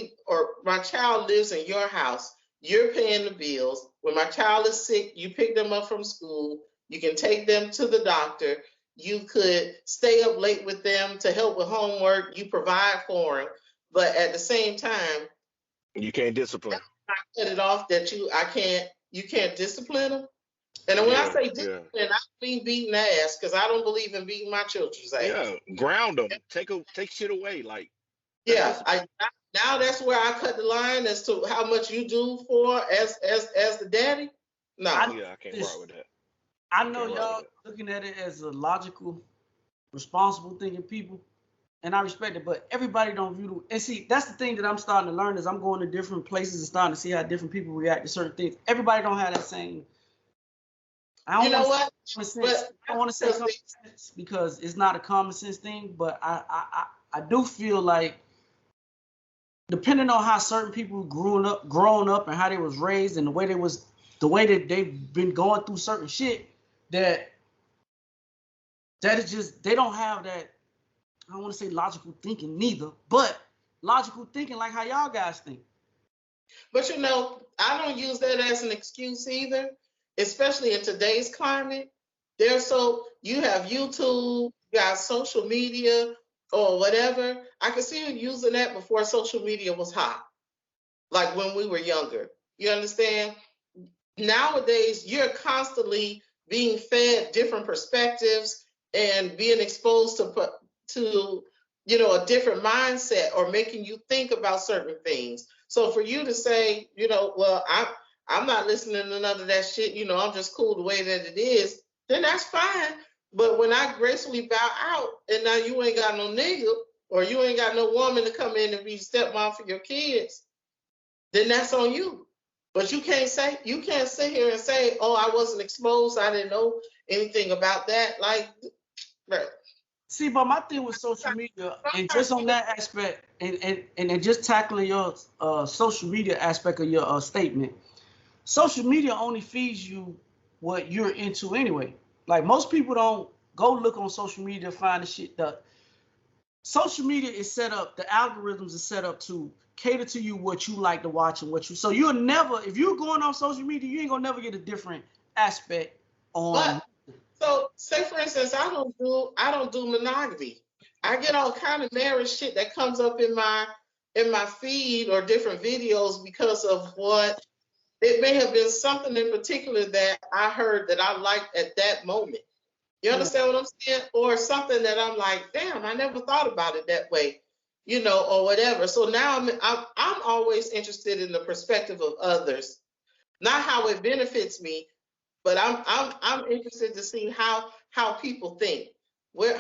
my child lives in your house, you're paying the bills. When my child is sick, you pick them up from school, you can take them to the doctor, you could stay up late with them to help with homework, you provide for them, but at the same time, you can't discipline. I cut it off that you can't discipline them. And when I say discipline, I mean beating ass, because I don't believe in beating my children's ass. Yeah, ground them. Take shit away. Like, yeah, now that's where I cut the line as to how much you do for as the daddy. No, I can't rock with that. I know y'all looking at it as a logical, responsible thinking people, and I respect it. But everybody don't view and see. That's the thing that I'm starting to learn is I'm going to different places and starting to see how different people react to certain things. Everybody don't have that same. I don't want to say common sense because it's not a common sense thing, but I do feel like depending on how certain people grown up and how they was raised and the way that they've been going through certain shit, that is just, they don't have that, I don't want to say logical thinking neither, but logical thinking like how y'all guys think. But I don't use that as an excuse either, especially in today's climate. You have YouTube, you got social media or whatever. I could see you using that before social media was hot, like when we were younger. You understand? Nowadays, you're constantly being fed different perspectives and being exposed to a different mindset or making you think about certain things. So for you to say, well, I'm not listening to none of that shit, I'm just cool the way that it is, then that's fine. But when I gracefully bow out and now you ain't got no nigga or you ain't got no woman to come in and be stepmom for your kids, then that's on you. But you can't sit here and say, oh, I wasn't exposed, I didn't know anything about that. Like, right. See, but my thing with social media, and just on that aspect, and just tackling your social media aspect of your statement, social media only feeds you what you're into anyway. Like, most people don't go look on social media to find the shit. Social media is set up, the algorithms are set up to cater to you what you like to watch and so you'll never, if you're going on social media, you ain't gonna never get a different aspect on. So say for instance, I don't do monogamy. I get all kind of marriage shit that comes up in my feed or different videos because of what it may have been something in particular that I heard that I liked at that moment. You understand what I'm saying? Or something that I'm like, damn, I never thought about it that way, or whatever. So now I'm always interested in the perspective of others, not how it benefits me, but I'm interested to see how people think.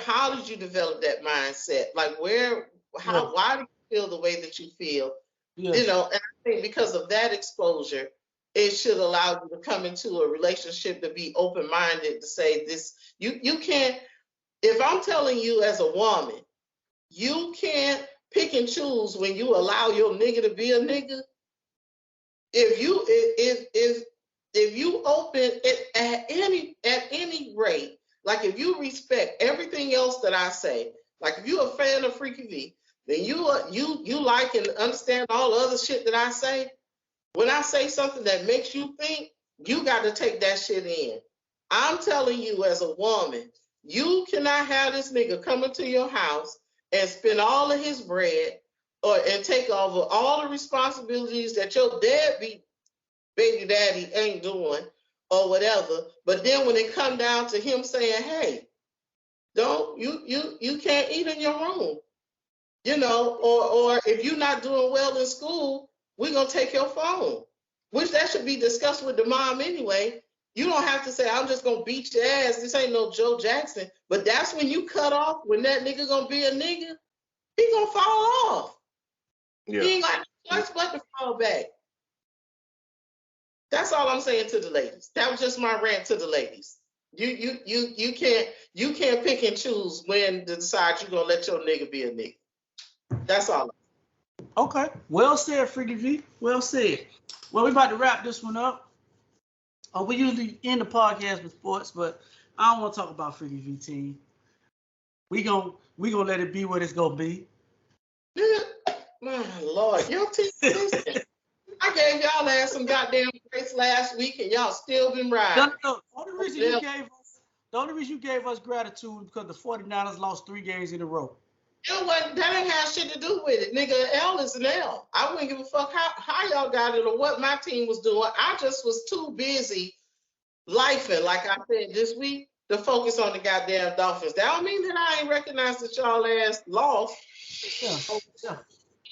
How did you develop that mindset? Like why do you feel the way that you feel? Yes. And I think because of that exposure, it should allow you to come into a relationship to be open-minded, to say this, you can't, if I'm telling you as a woman, you can't pick and choose when you allow your nigga to be a nigga. If you open it at any rate, like if you respect everything else that I say, like if you're a fan of Freaky V, then you like and understand all the other shit that I say. When I say something that makes you think, you got to take that shit in. I'm telling you as a woman, you cannot have this nigga come into your house and spend all of his bread and take over all the responsibilities that your deadbeat baby daddy ain't doing or whatever. But then when it come down to him saying, hey, you can't eat in your room, or if you're not doing well in school, we're going to take your phone, which that should be discussed with the mom anyway. You don't have to say, I'm just going to beat your ass. This ain't no Joe Jackson. But that's when you cut off, when that nigga going to be a nigga, he going to fall off. You ain't got no choice but to fall back. That's all I'm saying to the ladies. That was just my rant to the ladies. You can't pick and choose when to decide you're gonna let your nigga be a nigga. That's all. Okay. Well said, Freaky V. Well said. Well, we're about to wrap this one up. We usually end the podcast with sports, but I don't want to talk about Freaky V team. We gonna let it be what it's gonna be. My Lord, your team. I gave y'all ass some goddamn grace last week, and y'all still been riding. No. The only reason you gave us gratitude because the 49ers lost 3 games in a row. That ain't have shit to do with it, nigga. L is an L. I wouldn't give a fuck how y'all got it or what my team was doing. I just was too busy lifing, like I said this week, to focus on the goddamn Dolphins. That don't mean that I ain't recognize that y'all ass lost. Yeah.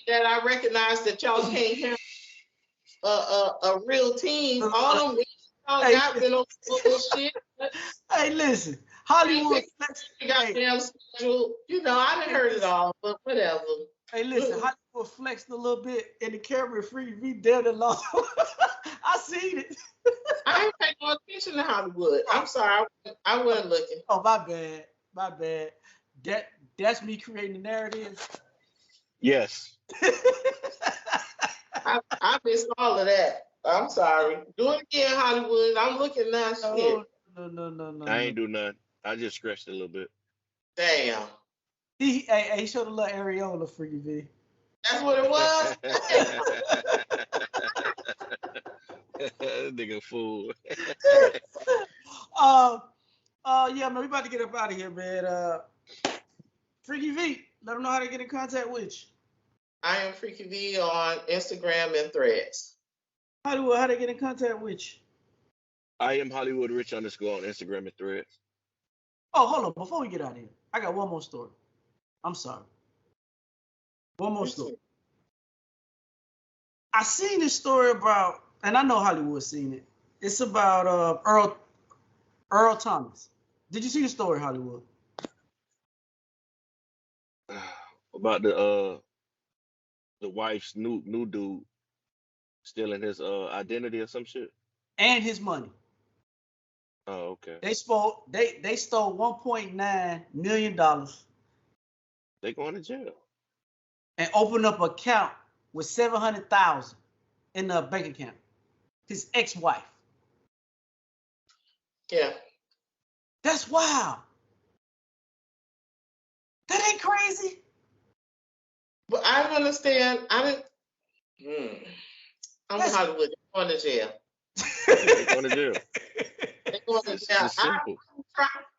That I recognize that y'all can't have a real team. All them y'all got been on bullshit. Hey, listen, Hollywood goddamn schedule. You know, I done heard it all, but whatever. Hey, listen, Hollywood flexed a little bit in the camera. Free V dead and long. I seen it. I ain't paying no attention to Hollywood. I'm sorry, I wasn't looking. Oh, my bad. That's me creating the narrative. Yes. I missed all of that. I'm sorry. Do it again, Hollywood. I'm looking now. Shit. No. I ain't do nothing. I just scratched a little bit. Damn. He showed a little areola, Freaky V. That's what it was? Nigga fool. Yeah, man, we about to get up out of here, man. Freaky V, let them know how to get in contact with you. I am Freaky V on Instagram and Threads. Hollywood, how to get in contact with you? I am Hollywood Rich _ on Instagram and Threads. Oh, hold on. Before we get out of here, I got one more story. I'm sorry. One more story. I seen this story about, and I know Hollywood seen it. It's about Earl Thomas. Did you see the story, Hollywood? About the wife's new dude stealing his identity or some shit? And his money. Oh, okay. They stole $1.9 million. They going to jail. And opened up an account with $700,000 in the bank account. His ex-wife. Yeah. That's wild. That ain't crazy. But I don't understand. I'm in Hollywood. They're going to jail. They're going to jail. They're going to jail. It's simple.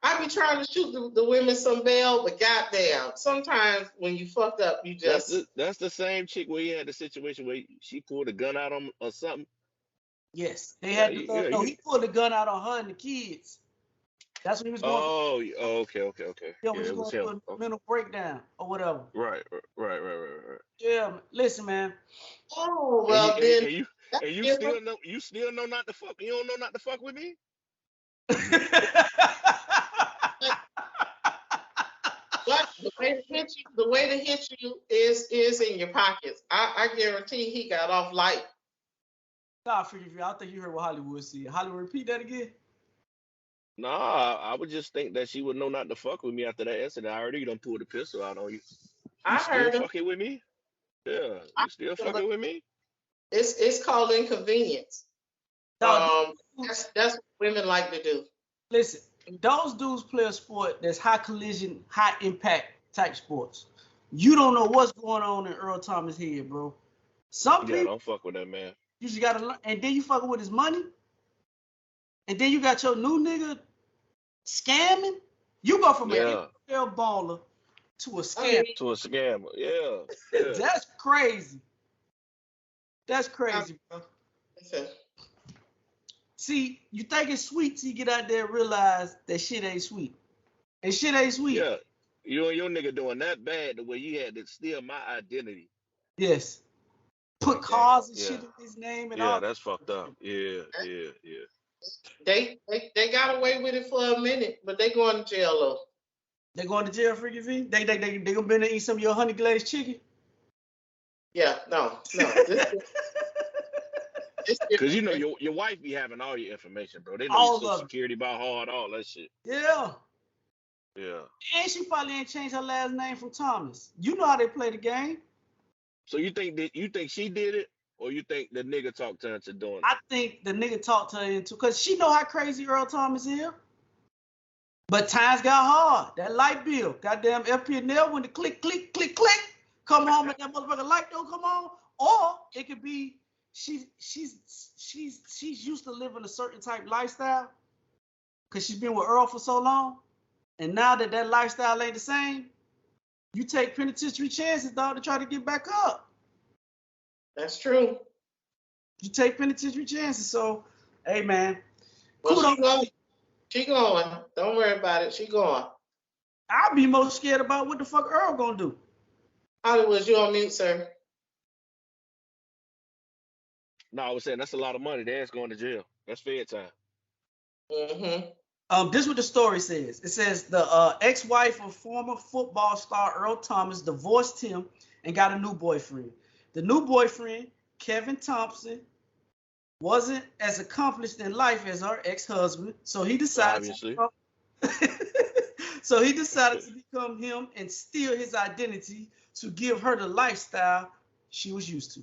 I be trying to shoot the women some bail, but goddamn, sometimes when you fucked up, you just... That's the same chick where you had the situation where she pulled a gun out on him or something. Yes. They had he pulled the gun out on her and the kids. That's what he was going through. Oh, okay. Yeah, he was going through a mental breakdown or whatever. Right. Yeah, listen, man. Oh, well, then... And you still know not to fuck. You don't know not to fuck with me? But the way to hit you is in your pockets. I guarantee he got off light. Nah, I think you heard what Hollywood said. Hollywood, repeat that again. Nah, I would just think that she would know not to fuck with me after that incident. I already done pulled the pistol out on you. I heard still fucking with me? Yeah, you still fucking with me? It's called inconvenience. That's what women like to do. Listen, those dudes play a sport that's high collision, high impact type sports. You don't know what's going on in Earl Thomas' head, bro. Some people don't fuck with that man. You just gotta learn, and then you fucking with his money, and then you got your new nigga scamming. You go from an NFL baller to a scammer. Yeah. That's crazy. That's crazy, bro. See, you think it's sweet till you get out there and realize that shit ain't sweet. And shit ain't sweet. Yeah. You and your nigga doing that bad the way you had to steal my identity. Yes. Put cars and shit in his name and all. Yeah, that's fucked up. Yeah. They got away with it for a minute, but they going to jail though. They going to jail, Freaky V? They gonna be able to eat some of your honey glazed chicken? Yeah, no. Because you know your wife be having all your information, bro. They know your All social of it. security by heart, all that shit. Yeah. Yeah. And she probably ain't changed her last name from Thomas. You know how they play the game. So you think she did it, or you think the nigga talked her into doing it? I think the nigga talked her into, because she know how crazy Earl Thomas is. But times got hard. That light bill, goddamn FP&L, when the click, click, click, click, come home and that motherfucker light don't come on. Or it could be she's used to living a certain type lifestyle because she's been with Earl for so long. And now that lifestyle ain't the same, you take penitentiary chances, dog, to try to get back up. That's true. You take penitentiary chances. So, hey, man. Well, she going. Don't worry about it. She going. I'll be most scared about what the fuck Earl gonna do. Hollywood, you on mute, sir? No, I was saying that's a lot of money. Dad's going to jail. That's Fed time. Mm-hmm. This is what the story says. It says the ex-wife of former football star Earl Thomas divorced him and got a new boyfriend. The new boyfriend, Kevin Thompson, wasn't as accomplished in life as her ex-husband, so he decided to become him and steal his identity to give her the lifestyle she was used to.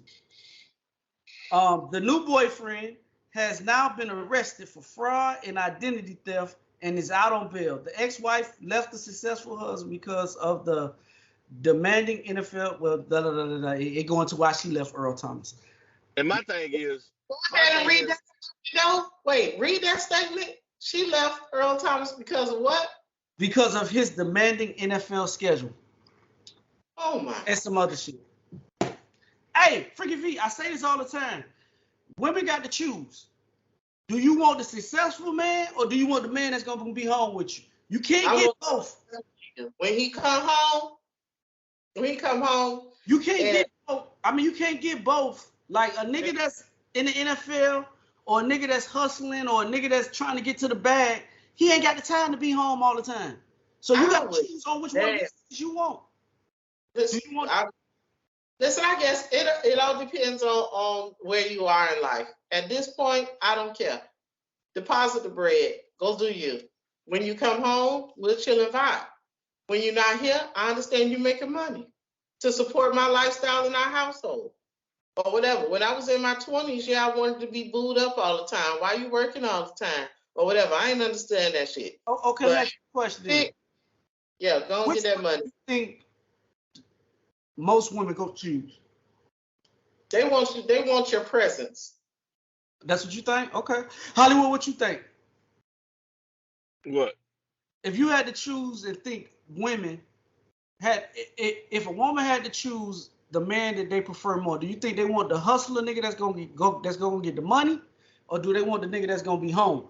The new boyfriend has now been arrested for fraud and identity theft and is out on bail. The ex-wife left the successful husband because of the demanding NFL. Well, it going to why she left Earl Thomas. And my thing is, go ahead and read that. No, wait, read that statement. She left Earl Thomas because of what? Because of his demanding NFL schedule. Oh my. And some other shit. Hey, freaking V, I say this all the time. Women got to choose. Do you want the successful man or do you want the man that's going to be home with you? You can't get both. When he come home, you can't get both. I mean, you can't get both. Like a nigga that's in the NFL or a nigga that's hustling or a nigga that's trying to get to the bag, he ain't got the time to be home all the time. So you got to choose on which one you want. Listen, I guess it all depends on where you are in life. At this point, I don't care. Deposit the bread. Go do you. When you come home, we'll chill and vibe. When you're not here, I understand you're making money to support my lifestyle in our household or whatever. When I was in my 20s, I wanted to be booed up all the time. Why you working all the time or whatever? I ain't understand that shit. Okay, next question. Yeah, go and get that money. You think most women go choose? They want your presence. That's what you think? Okay. Hollywood, what you think? What? If you had to choose and think women if a woman had to choose the man that they prefer more, do you think they want the hustler nigga that's gonna get the money, or do they want the nigga that's gonna be home?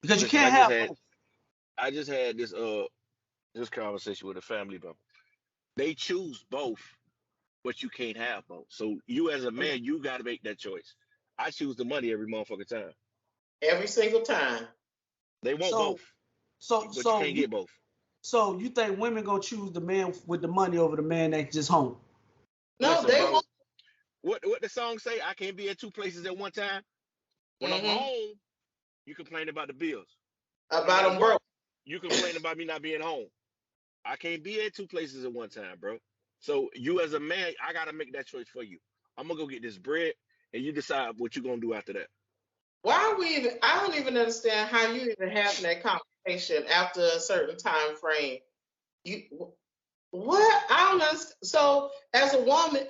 Because you can't have both. I just had this conversation with a family member. They choose both, but you can't have both. So you as a man, you got to make that choice. I choose the money every motherfucking time. Every single time. They want both. But you can't get both. So you think women gonna choose the man with the money over the man that's just home? No, they won't. What the song say? I can't be at two places at one time. When I'm home, you complain about the bills. About them broke. You complain about me not being home. I can't be at two places at one time, bro. So you as a man, I gotta make that choice for you. I'm gonna go get this bread, and you decide what you're gonna do after that. Why are we even? I don't even understand how you even having that conversation after a certain time frame. What? I don't understand. So as a woman,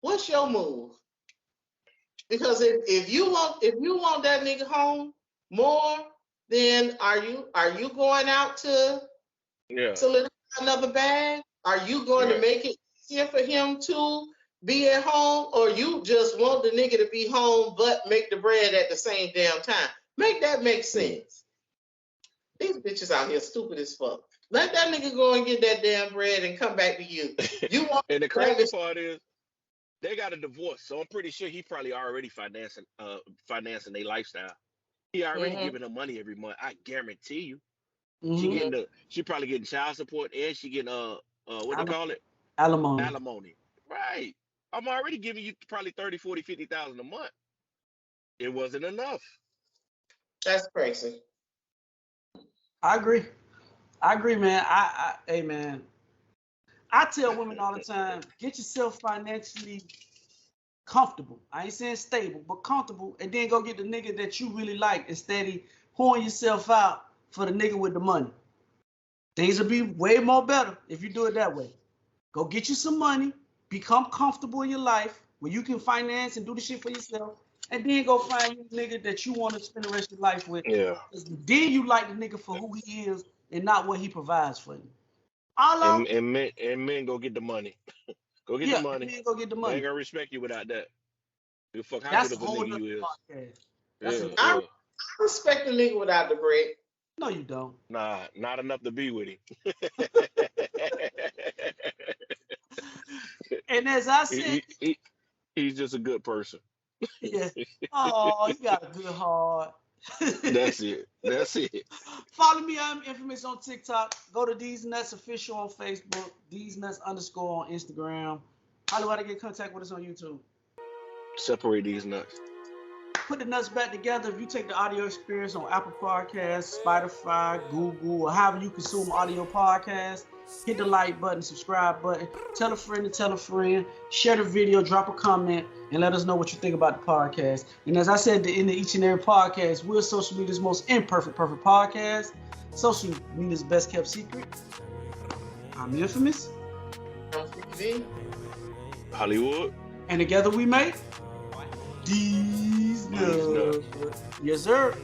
what's your move? Because if you want that nigga home more, then are you going out to live another bag? Are you going to make it easier for him to be at home, or you just want the nigga to be home but make the bread at the same damn time? Make that make sense. These bitches out here stupid as fuck. Let that nigga go and get that damn bread and come back to you. And the crazy part is they got a divorce, so I'm pretty sure he probably already financing their lifestyle. He already giving them money every month. I guarantee you. She probably getting child support and she getting what they call it? Alimony. Alimony. Right. I'm already giving you probably 30, 40, 50,000 a month. It wasn't enough. That's crazy. I agree, man. Hey, man. I tell women all the time, get yourself financially comfortable. I ain't saying stable, but comfortable, and then go get the nigga that you really like instead of pouring yourself out for the nigga with the money. Things will be way more better if you do it that way. Go get you some money, become comfortable in your life where you can finance and do the shit for yourself, and then go find you a nigga that you want to spend the rest of your life with. Yeah. Then you like the nigga for who he is and not what he provides for you. And men go get the money. Go get the money. Men go get the money. They ain't gonna respect you without that. You fuck how That's good of a nigga you is. I respect the nigga without the bread. No, you don't. Nah, not enough to be with him. And as I said, he's just a good person. Yeah. Oh, you got a good heart. That's it. Follow me. I'm Infamous on TikTok. Go to Theze Nutz official on Facebook. Theze Nutz _ on Instagram. How do I get in contact with us on YouTube? Separate these nuts. Put the nuts back together. If you take the audio experience on Apple Podcasts, Spotify, Google, or however you consume audio podcasts, hit the like button, subscribe button, tell a friend to tell a friend, share the video, drop a comment, and let us know what you think about the podcast. And as I said at the end of each and every podcast, we're social media's most imperfect, perfect podcast. Social media's best kept secret. I'm Infamous. I'm Theze. Hollywood. And together we make Theze Nutz. Yes, sir.